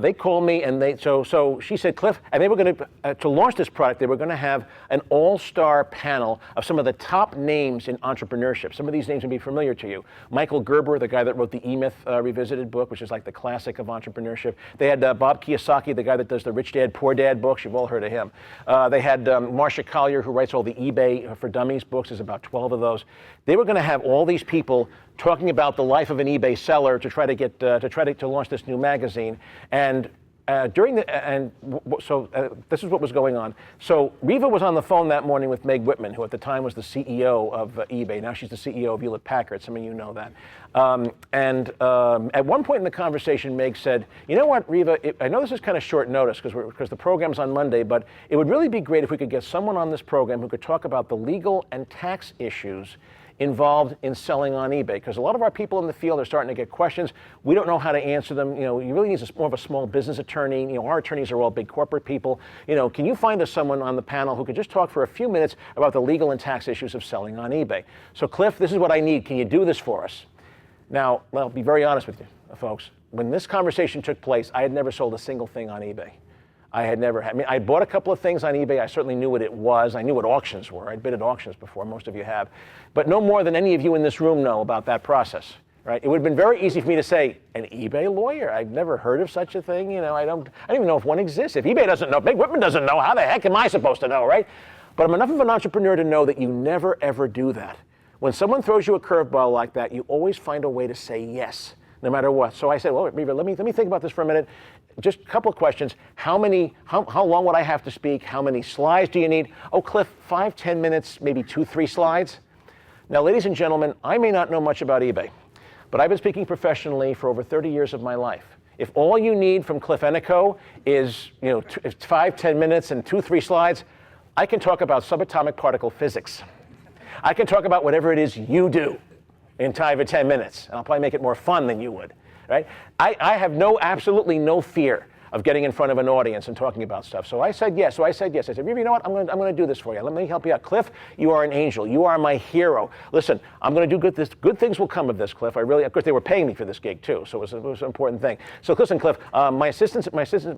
they called me, and so she said, Cliff, and they were going to launch this product, they were going to have an all-star panel of some of the top names in entrepreneurship. Some of these names will be familiar to you. Michael Gerber, the guy that wrote the E-Myth Revisited book, which is like the classic of entrepreneurship. They had Bob Kiyosaki, the guy that does the Rich Dad, Poor Dad books. You've all heard of him. They had Marcia Collier, who writes all the eBay for Dummies books. There's about 12 of those. They were going to have all these people talking about the life of an eBay seller to try to get to launch this new magazine. And this is what was going on. So Riva was on the phone that morning with Meg Whitman, who at the time was the CEO of eBay. Now she's the CEO of Hewlett Packard. Some of you know that. At one point in the conversation, Meg said, "You know what, Riva? I know this is kind of short notice because the program's on Monday, but it would really be great if we could get someone on this program who could talk about the legal and tax issues involved in selling on eBay, because a lot of our people in the field are starting to get questions. We don't know how to answer them. You know, you really need more of a small business attorney. You know, our attorneys are all big corporate people. You know, can you find us someone on the panel who could just talk for a few minutes about the legal and tax issues of selling on eBay? So Cliff, this is what I need. Can you do this for us?" Now, I'll be very honest with you, folks. When this conversation took place, I had never sold a single thing on eBay. I bought a couple of things on eBay. I certainly knew what it was. I knew what auctions were. I'd bid at auctions before, most of you have. But no more than any of you in this room know about that process, right? It would have been very easy for me to say, an eBay lawyer? I've never heard of such a thing. You know, I don't even know if one exists. If eBay doesn't know, Big Whitman doesn't know, how the heck am I supposed to know, right? But I'm enough of an entrepreneur to know that you never, ever do that. When someone throws you a curveball like that, you always find a way to say yes, no matter what. So I said, well, Riva, let me think about this for a minute. Just a couple of questions. How long would I have to speak? How many slides do you need? Oh, Cliff, 5, 10 minutes, maybe 2, 3 slides. Now, ladies and gentlemen, I may not know much about eBay, but I've been speaking professionally for over 30 years of my life. If all you need from Cliff Ennico is, 5, 10 minutes and 2, 3 slides, I can talk about subatomic particle physics. I can talk about whatever it is you do in 5 or 10 minutes, and I'll probably make it more fun than you would. Right? I have absolutely no fear of getting in front of an audience and talking about stuff. So I said yes. I said, Riva, you know what? I'm going to do this for you. Let me help you out. Cliff, you are an angel. You are my hero. Listen, I'm going to do good things will come of this, Cliff. Of course, they were paying me for this gig too, so it was an important thing. So listen, Cliff, my assistant,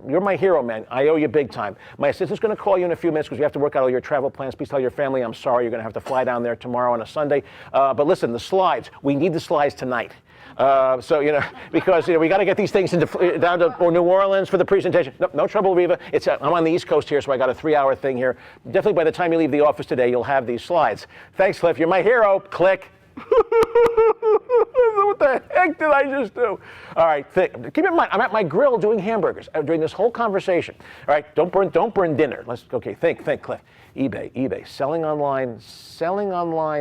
you're my hero, man. I owe you big time. My assistant's going to call you in a few minutes because we have to work out all your travel plans. Please tell your family I'm sorry. You're going to have to fly down there tomorrow on a Sunday. But listen, the slides, we need the slides tonight. Because we got to get these things down to New Orleans for the presentation. No trouble, Riva. I'm on the East Coast here, so I got a 3-hour thing here. Definitely by the time you leave the office today, you'll have these slides. Thanks, Cliff. You're my hero. Click. What the heck did I just do? All right, keep in mind, I'm at my grill doing hamburgers during this whole conversation. All right, don't burn dinner. Think, Cliff. eBay, selling online,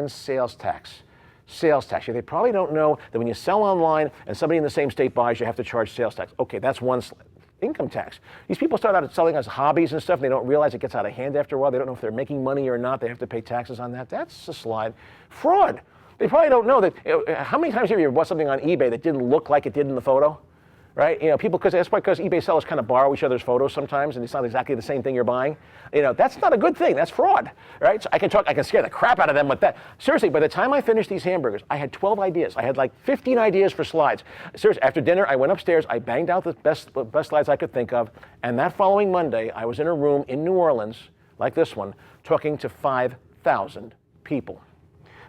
sales tax. Sales tax. They probably don't know that when you sell online and somebody in the same state buys, you have to charge sales tax. Okay, that's one. Income tax. These people start out selling as hobbies and stuff, and they don't realize it gets out of hand after a while. They don't know if they're making money or not. They have to pay taxes on that. That's a slide. Fraud. They probably don't know that. How many times have you bought something on eBay that didn't look like it did in the photo? Right? That's because eBay sellers kind of borrow each other's photos sometimes, and it's not exactly the same thing you're buying. That's not a good thing. That's fraud, right? So I can scare the crap out of them with that. Seriously, by the time I finished these hamburgers, I had 12 ideas. I had like 15 ideas for slides. Seriously, after dinner, I went upstairs, I banged out the best slides I could think of, and that following Monday, I was in a room in New Orleans, like this one, talking to 5,000 people.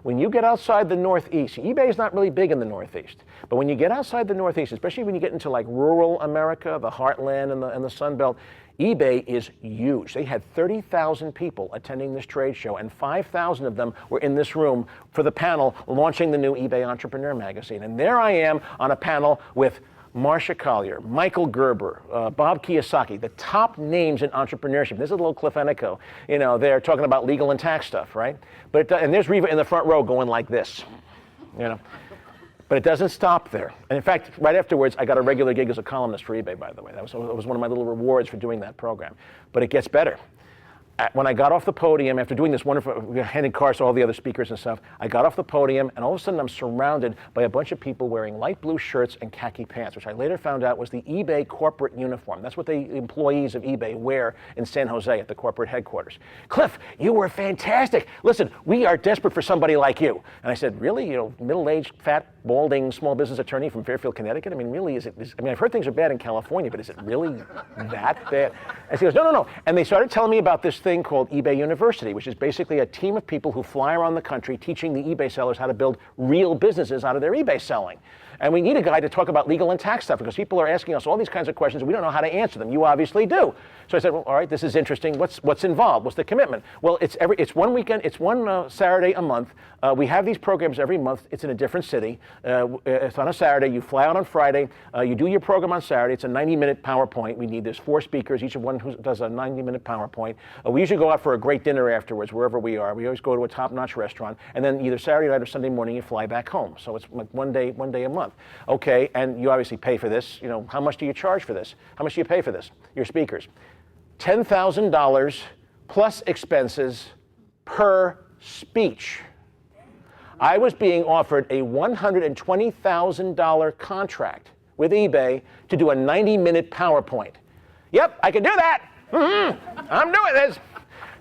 When you get outside the Northeast, eBay is not really big in the Northeast, but when you get outside the Northeast, especially when you get into like rural America, the heartland and the Sun Belt, eBay is huge. They had 30,000 people attending this trade show, and 5,000 of them were in this room for the panel launching the new eBay Entrepreneur magazine. And there I am on a panel with Marcia Collier, Michael Gerber, Bob Kiyosaki, the top names in entrepreneurship. This is a little Cliff Ennico. They're talking about legal and tax stuff, right? And there's Riva in the front row going like this, But it doesn't stop there. And in fact, right afterwards, I got a regular gig as a columnist for eBay, by the way. That was one of my little rewards for doing that program. But it gets better. when I got off the podium, after doing this wonderful, handing cards to all the other speakers and stuff, I got off the podium, and all of a sudden I'm surrounded by a bunch of people wearing light blue shirts and khaki pants, which I later found out was the eBay corporate uniform. That's what the employees of eBay wear in San Jose at the corporate headquarters. Cliff, you were fantastic. Listen, we are desperate for somebody like you. And I said, really? You know, middle-aged, fat, balding, small business attorney from Fairfield, Connecticut? I mean, really, I mean, I've heard things are bad in California, but is it really that bad? And she goes, no. And they started telling me about this thing called eBay University, which is basically a team of people who fly around the country teaching the eBay sellers how to build real businesses out of their eBay selling. And we need a guy to talk about legal and tax stuff because people are asking us all these kinds of questions and we don't know how to answer them. You obviously do. So I said, well, all right, this is interesting. What's involved? What's the commitment? Well, it's one weekend, it's one Saturday a month. We have these programs every month. It's in a different city. It's on a Saturday. You fly out on Friday. You do your program on Saturday. It's a 90-minute PowerPoint. There's 4 speakers, each of one who does a 90-minute PowerPoint. We usually go out for a great dinner afterwards, wherever we are. We always go to a top-notch restaurant. And then either Saturday night or Sunday morning, you fly back home. So it's like one day a month. Okay, and you obviously pay for this. You know, how much do you charge for this? How much do you pay for this? Your speakers. $10,000 plus expenses per speech. I was being offered a $120,000 contract with eBay to do a 90-minute PowerPoint. Yep, I can do that. I'm doing this.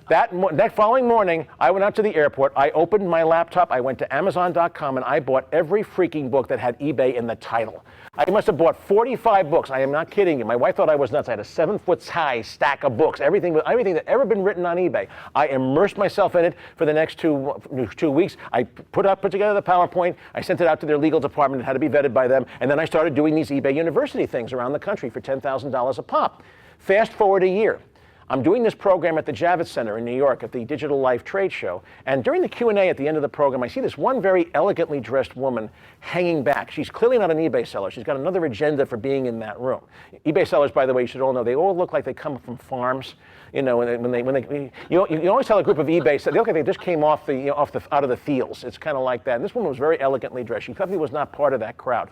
That following morning, I went out to the airport, I opened my laptop, I went to Amazon.com, and I bought every freaking book that had eBay in the title. I must have bought 45 books. I am not kidding you. My wife thought I was nuts. I had a 7-foot-high stack of books, everything that ever been written on eBay. I immersed myself in it for the next two weeks. I put together the PowerPoint. I sent it out to their legal department. It had to be vetted by them. And then I started doing these eBay University things around the country for $10,000 a pop. Fast forward a year. I'm doing this program at the Javits Center in New York at the Digital Life Trade Show. And during the Q&A at the end of the program, I see this one very elegantly dressed woman hanging back. She's clearly not an eBay seller. She's got another agenda for being in that room. eBay sellers, by the way, you should all know, they all look like they come from farms. You know, you always tell a group of eBay sellers, they look like they just came out of the fields. It's kind of like that. And this woman was very elegantly dressed. She probably was not part of that crowd.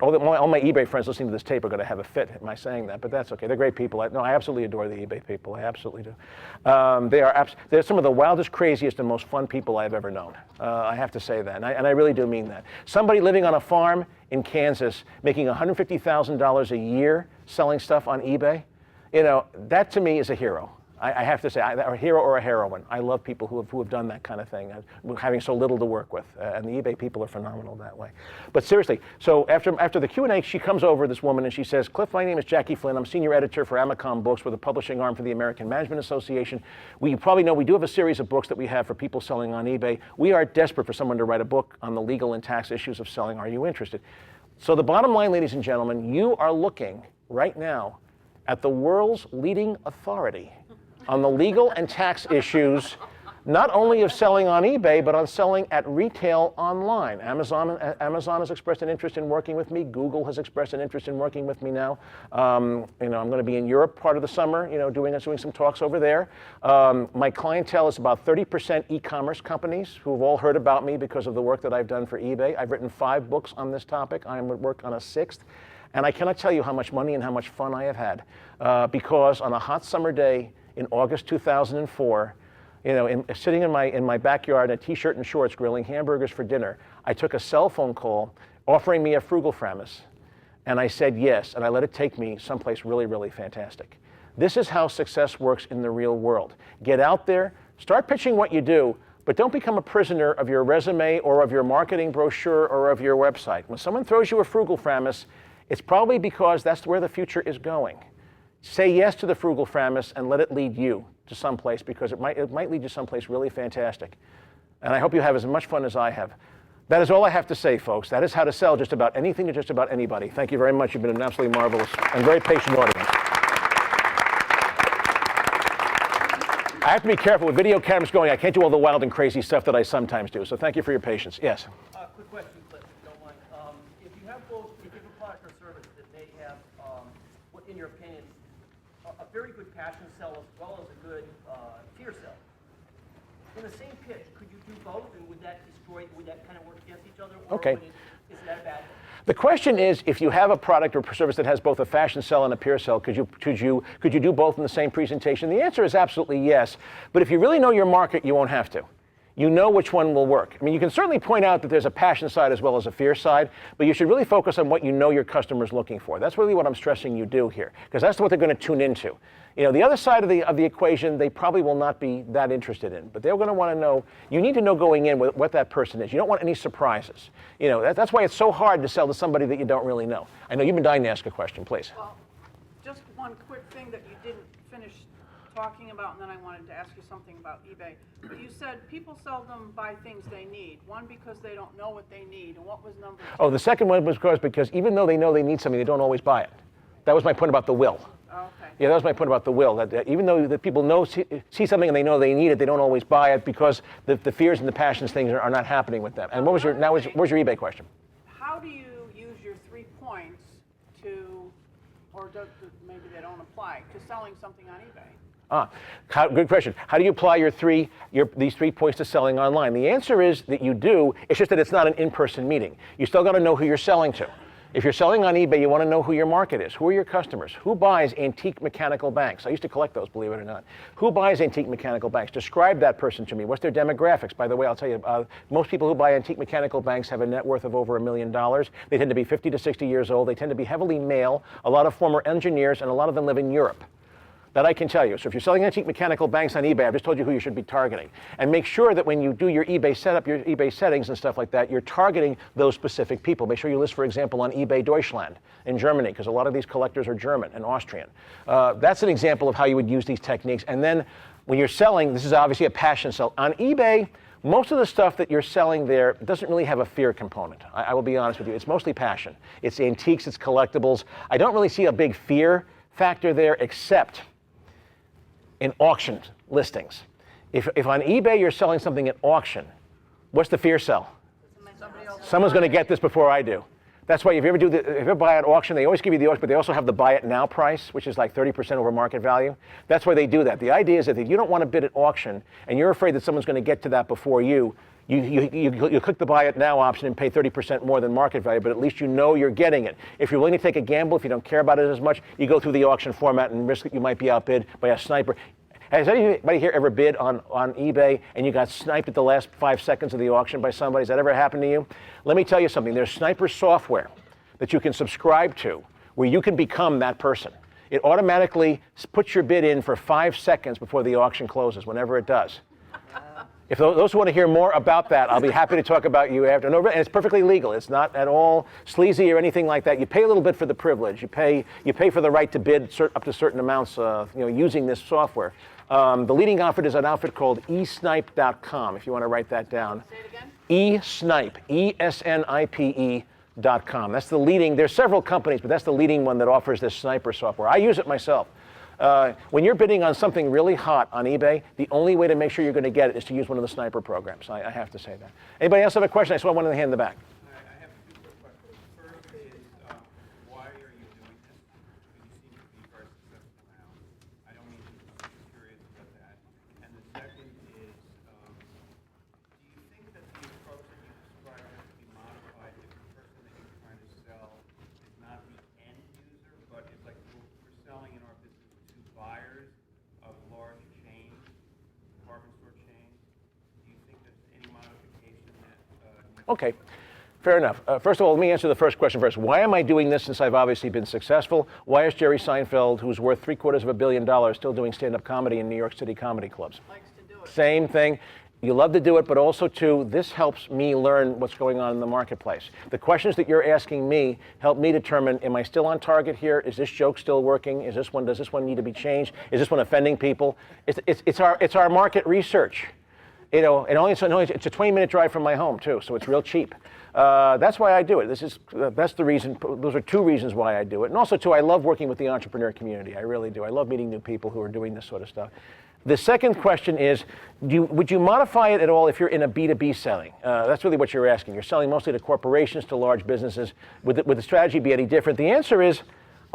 All my eBay friends listening to this tape are going to have a fit. Am I saying that? But that's okay. They're great people. I absolutely adore the eBay people. I absolutely do. They're some of the wildest, craziest, and most fun people I've ever known. I have to say that, and I really do mean that. Somebody living on a farm in Kansas making $150,000 a year selling stuff on eBay, you know, that to me is a hero. I have to say, a hero or a heroine. I love people who have done that kind of thing, having so little to work with. And the eBay people are phenomenal that way. But seriously, so after the Q&A, she comes over, this woman, and she says, Cliff, my name is Jackie Flynn. I'm senior editor for Amicom Books. We're the publishing arm for the American Management Association. You probably know we do have a series of books that we have for people selling on eBay. We are desperate for someone to write a book on the legal and tax issues of selling. Are you interested? So the bottom line, ladies and gentlemen, you are looking right now at the world's leading authority on the legal and tax issues, not only of selling on eBay, but on selling at retail online. Amazon has expressed an interest in working with me. Google has expressed an interest in working with me now. I'm going to be in Europe part of the summer, doing some talks over there. My clientele is about 30% e-commerce companies who have all heard about me because of the work that I've done for eBay. I've written 5 books on this topic. I am at work on a 6th. And I cannot tell you how much money and how much fun I have had because on a hot summer day in August 2004, sitting in my backyard in a t-shirt and shorts grilling hamburgers for dinner, I took a cell phone call offering me a frugal framus, and I said yes, and I let it take me someplace really, really fantastic. This is how success works in the real world. Get out there, start pitching what you do, but don't become a prisoner of your resume or of your marketing brochure or of your website. When someone throws you a frugal framus, it's probably because that's where the future is going. Say yes to the frugal framus and let it lead you to someplace because it might lead you someplace really fantastic. And I hope you have as much fun as I have. That is all I have to say, folks. That is how to sell just about anything to just about anybody. Thank you very much. You've been an absolutely marvelous and very patient audience. I have to be careful with video cameras going. I can't do all the wild and crazy stuff that I sometimes do. So thank you for your patience. Yes? Quick question, Cliff, if you don't mind. If you have a product or service that may have, what in your opinion, a very good passion sell as well as a good fear sell. In the same pitch, could you do both, and would that kind of work against each other? Or Okay. is that bad? The question is, if you have a product or service that has both a fashion sell and a pure sell, could you do both in the same presentation? The answer is absolutely yes. But if you really know your market, you won't have to. You know which one will work. I mean, you can certainly point out that there's a passion side as well as a fear side, but you should really focus on what you know your customer's looking for. That's really what I'm stressing you do here, because that's what they're going to tune into. You know, the other side of the equation, they probably will not be that interested in, but they're going to want to know. You need to know going in what that person is. You don't want any surprises. You know, that's why it's so hard to sell to somebody that you don't really know. I know you've been dying to ask a question, please. Well, just one quick thing that you didn't finish talking about, and then I wanted to ask you something about eBay. You said people seldom buy things they need. One, because they don't know what they need, and what was number two? Oh, the second one was because even though they know they need something, they don't always buy it. That was my point about the will. Okay. Yeah, that was my point about the will. That even though the people see something and they know they need it, they don't always buy it because the fears and the passions things are not happening with them. And what was your eBay question? How do you use your 3 points to, or maybe they don't apply, to selling something on eBay? Good question. How do you apply these 3 points to selling online? The answer is that you do. It's just that it's not an in-person meeting. You still got to know who you're selling to. If you're selling on eBay, you want to know who your market is. Who are your customers? Who buys antique mechanical banks? I used to collect those, believe it or not. Who buys antique mechanical banks? Describe that person to me. What's their demographics? By the way, I'll tell you, most people who buy antique mechanical banks have a net worth of over $1 million. They tend to be 50 to 60 years old. They tend to be heavily male, a lot of former engineers, and a lot of them live in Europe. That I can tell you. So if you're selling antique mechanical banks on eBay, I've just told you who you should be targeting. And make sure that when you do your eBay setup, your eBay settings and stuff like that, you're targeting those specific people. Make sure you list, for example, on eBay Deutschland in Germany, because a lot of these collectors are German and Austrian. That's an example of how you would use these techniques. And then when you're selling, this is obviously a passion sell. On eBay, most of the stuff that you're selling there doesn't really have a fear component. I will be honest with you. It's mostly passion. It's antiques, it's collectibles. I don't really see a big fear factor there, except in auction listings. If on eBay you're selling something at auction, what's the fear sell? Someone's going to get this before I do. That's why if you ever buy at auction, they always give you the auction, but they also have the buy it now price, which is like 30% over market value. That's why they do that. The idea is that if you don't want to bid at auction and you're afraid that someone's going to get to that before you click the buy it now option and pay 30% more than market value, but at least you know you're getting it. If you're willing to take a gamble, if you don't care about it as much, you go through the auction format and risk that you might be outbid by a sniper. Has anybody here ever bid on eBay and you got sniped at the last 5 seconds of the auction by somebody? Has that ever happened to you? Let me tell you something. There's sniper software that you can subscribe to where you can become that person. It automatically puts your bid in for 5 seconds before the auction closes, whenever it does. If those who want to hear more about that, I'll be happy to talk about you after. And it's perfectly legal. It's not at all sleazy or anything like that. You pay a little bit for the privilege. You pay for the right to bid up to certain amounts, using this software. The leading outfit is an outfit called esnipe.com. If you want to write that down. Say it again. Esnipe, ESNIPE.com. That's the leading. There's several companies, but that's the leading one that offers this sniper software. I use it myself. When you're bidding on something really hot on eBay, the only way to make sure you're going to get it is to use one of the sniper programs. I have to say that. Anybody else have a question? I saw one in the hand in the back. I have 2 quick questions. First is, why are you doing this? Because you seem to be very successful now. I don't mean to be curious about that. And the second is, do you think that the approach that you described has to be modified if the person that you're trying to sell is not the end user, but it's like we're selling in our business to buyers of large chains, department store chains? Do you think there's any modification that Okay, fair enough. First of all, let me answer the first question first. Why am I doing this since I've obviously been successful? Why is Jerry Seinfeld, who's worth $750 million, still doing stand-up comedy in New York City comedy clubs? Likes to do it. Same thing. You love to do it, but also, too, this helps me learn what's going on in the marketplace. The questions that you're asking me help me determine, am I still on target here? Is this joke still working? Does this one need to be changed? Is this one offending people? It's our market research. And it's a 20-minute drive from my home, too, so it's real cheap. That's why I do it. That's the reason. Those are 2 reasons why I do it. And also, too, I love working with the entrepreneur community. I really do. I love meeting new people who are doing this sort of stuff. The second question is, would you modify it at all if you're in a B2B selling? That's really what you're asking. You're selling mostly to corporations, to large businesses. Would the strategy be any different? The answer is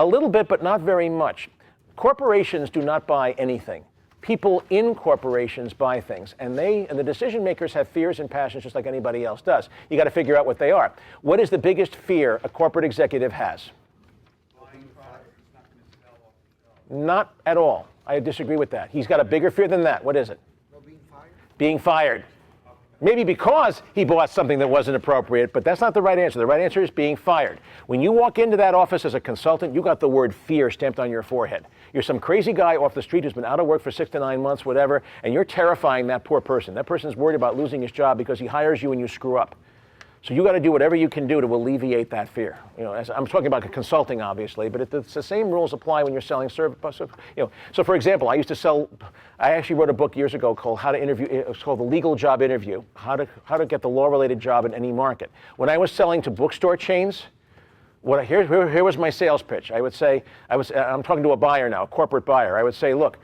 a little bit, but not very much. Corporations do not buy anything people in corporations buy things, and the decision makers have fears and passions just like anybody else does. You got to figure out what they are. What is the biggest fear a corporate executive has? Buying products it's not going to sell off the shelf. Not at all. I disagree with that. He's got a bigger fear than that. What is it? No being fired? Being fired. Maybe because he bought something that wasn't appropriate, but that's not the right answer. The right answer is being fired. When you walk into that office as a consultant, you got the word fear stamped on your forehead. You're some crazy guy off the street who's been out of work for 6 to 9 months, whatever, and you're terrifying that poor person. That person's worried about losing his job because he hires you and you screw up. So you got to do whatever you can do to alleviate that fear. You know, I'm talking about consulting, obviously, but it's the same rules apply when you're selling service. You know, so for example, I actually wrote a book years ago called How to Interview. It's called The Legal Job Interview. How to get the law-related job in any market. When I was selling to bookstore chains, here was my sales pitch. I'm talking to a buyer now, a corporate buyer. I would say, look.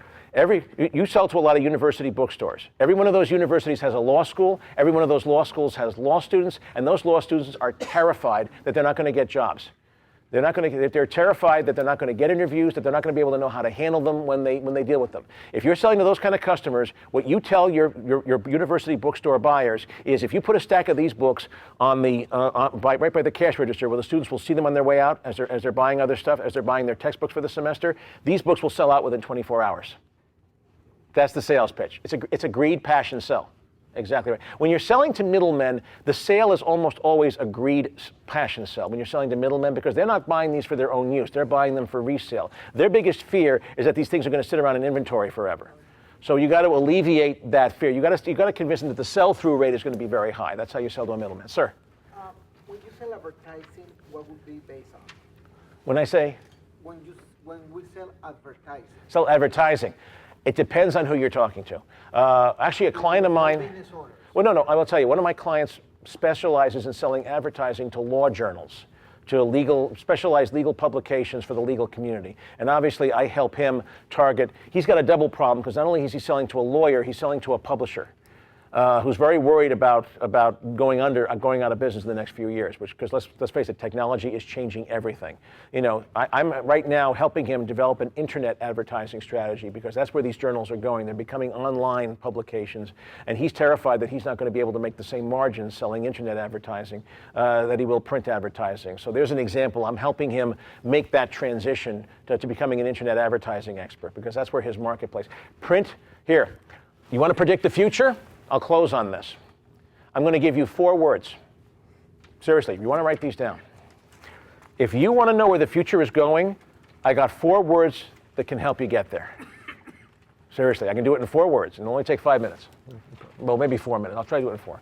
You sell to a lot of university bookstores. Every one of those universities has a law school. Every one of those law schools has law students, and those law students are terrified that they're not going to get jobs. They're terrified that they're not going to get interviews, that they're not going to be able to know how to handle them when they deal with them. If you're selling to those kind of customers, what you tell your university bookstore buyers is if you put a stack of these books on right by the cash register where the students will see them on their way out as they're buying other stuff, as they're buying their textbooks for the semester, these books will sell out within 24 hours. That's the sales pitch. It's a greed, passion, sell. Exactly right. When you're selling to middlemen, the sale is almost always a greed, passion sell. When you're selling to middlemen, because they're not buying these for their own use, they're buying them for resale. Their biggest fear is that these things are going to sit around in inventory forever. So you got to alleviate that fear. You got to convince them that the sell-through rate is going to be very high. That's how you sell to a middleman, sir. When you sell advertising, what would be based on? When I say When we sell advertising. sell advertising. It depends on who you're talking to. Actually, a client of mine. Business owners. Well, no, I will tell you. One of my clients specializes in selling advertising to law journals, to specialized legal publications for the legal community. And obviously, I help him target. He's got a double problem because not only is he selling to a lawyer, he's selling to a publisher. Who's very worried about going out of business in the next few years, because let's face it, technology is changing everything. You know, I'm right now helping him develop an internet advertising strategy because that's where these journals are going. They're becoming online publications, and he's terrified that he's not going to be able to make the same margins selling internet advertising that he will print advertising. So there's an example. I'm helping him make that transition to becoming an internet advertising expert because that's where his marketplace. Print, here, you want to predict the future? I'll close on this. I'm going to give you 4 words. Seriously, you want to write these down. If you want to know where the future is going, I got 4 words that can help you get there. Seriously, I can do it in 4 words, and it'll only take 5 minutes. Well, maybe 4 minutes. I'll try to do it in 4.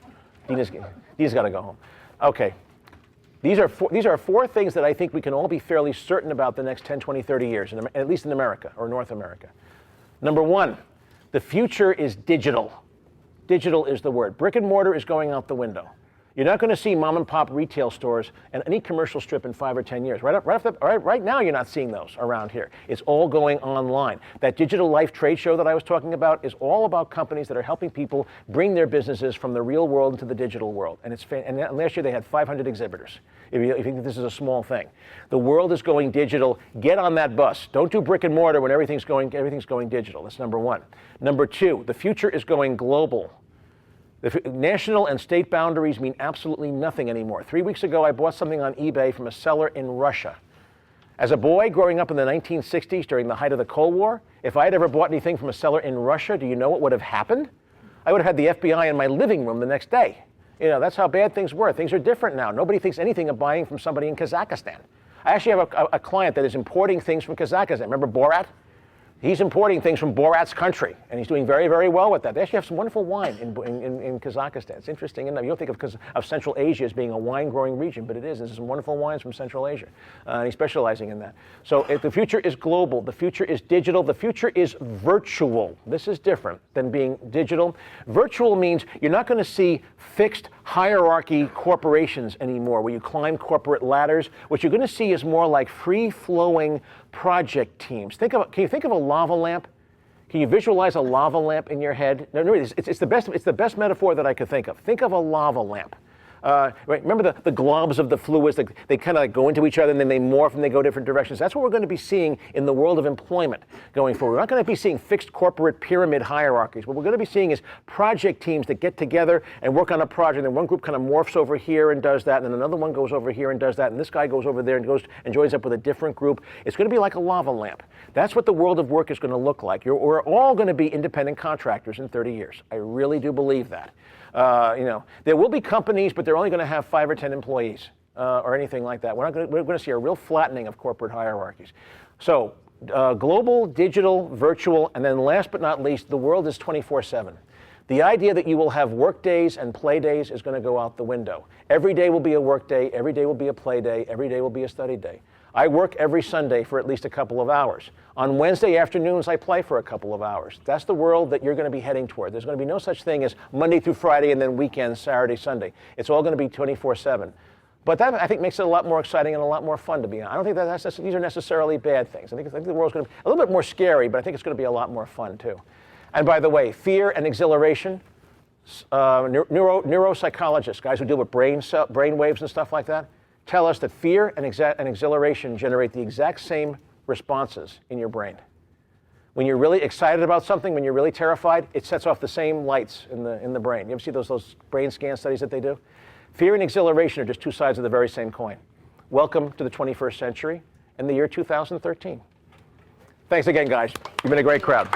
Dina's got to go home. Okay. These are 4 things that I think we can all be fairly certain about the next 10, 20, 30 years, at least in America or North America. Number 1, the future is digital. Digital is the word. Brick and mortar is going out the window. You're not going to see mom and pop retail stores and any commercial strip in 5 or 10 years. Right now, you're not seeing those around here. It's all going online. That Digital Life trade show that I was talking about is all about companies that are helping people bring their businesses from the real world into the digital world. And last year they had 500 exhibitors. If you think this is a small thing, the world is going digital. Get on that bus. Don't do brick and mortar when everything's going digital. That's number 1. Number 2, the future is going global. The national and state boundaries mean absolutely nothing anymore. 3 weeks ago, I bought something on eBay from a seller in Russia. As a boy growing up in the 1960s during the height of the Cold War, if I had ever bought anything from a seller in Russia, do you know what would have happened? I would have had the FBI in my living room the next day. You know, that's how bad things were. Things are different now. Nobody thinks anything of buying from somebody in Kazakhstan. I actually have a client that is importing things from Kazakhstan. Remember Borat? He's importing things from Borat's country, and he's doing very, very well with that. They actually have some wonderful wine in Kazakhstan. It's interesting enough. You don't think of Central Asia as being a wine-growing region, but it is. There's some wonderful wines from Central Asia, and he's specializing in that. So the future is global. The future is digital. The future is virtual. This is different than being digital. Virtual means you're not going to see fixed hierarchy corporations anymore, where you climb corporate ladders. What you're going to see is more like free-flowing project teams. Can you think of a lava lamp? Can you visualize a lava lamp in your head? No, it's the best metaphor that I could think of. Think of a lava lamp. Right? Remember the globs of the fluids, they kind of like go into each other and then they morph and they go different directions. That's what we're going to be seeing in the world of employment going forward. We're not going to be seeing fixed corporate pyramid hierarchies. What we're going to be seeing is project teams that get together and work on a project, and one group kind of morphs over here and does that, and then another one goes over here and does that, and this guy goes over there and goes and joins up with a different group. It's going to be like a lava lamp. That's what the world of work is going to look like. We're all going to be independent contractors in 30 years. I really do believe that. There will be companies, but they're only going to have 5 or 10 employees or anything like that. We're going to see a real flattening of corporate hierarchies. So global, digital, virtual, and then last but not least, the world is 24/7. The idea that you will have work days and play days is going to go out the window. Every day will be a work day, every day will be a play day, every day will be a study day. I work every Sunday for at least a couple of hours. On Wednesday afternoons, I play for a couple of hours. That's the world that you're going to be heading toward. There's going to be no such thing as Monday through Friday and then weekends, Saturday, Sunday. It's all going to be 24/7. But that, I think, makes it a lot more exciting and a lot more fun to be on. I don't think that these are necessarily bad things. I think the world's going to be a little bit more scary, but I think it's going to be a lot more fun, too. And by the way, fear and exhilaration, neuropsychologists, guys who deal with brain waves and stuff like that, tell us that fear and exhilaration generate the exact same responses in your brain. When you're really excited about something, when you're really terrified, it sets off the same lights in the brain. You ever see those brain scan studies that they do? Fear and exhilaration are just two sides of the very same coin. Welcome to the 21st century and the year 2013. Thanks again, guys. You've been a great crowd.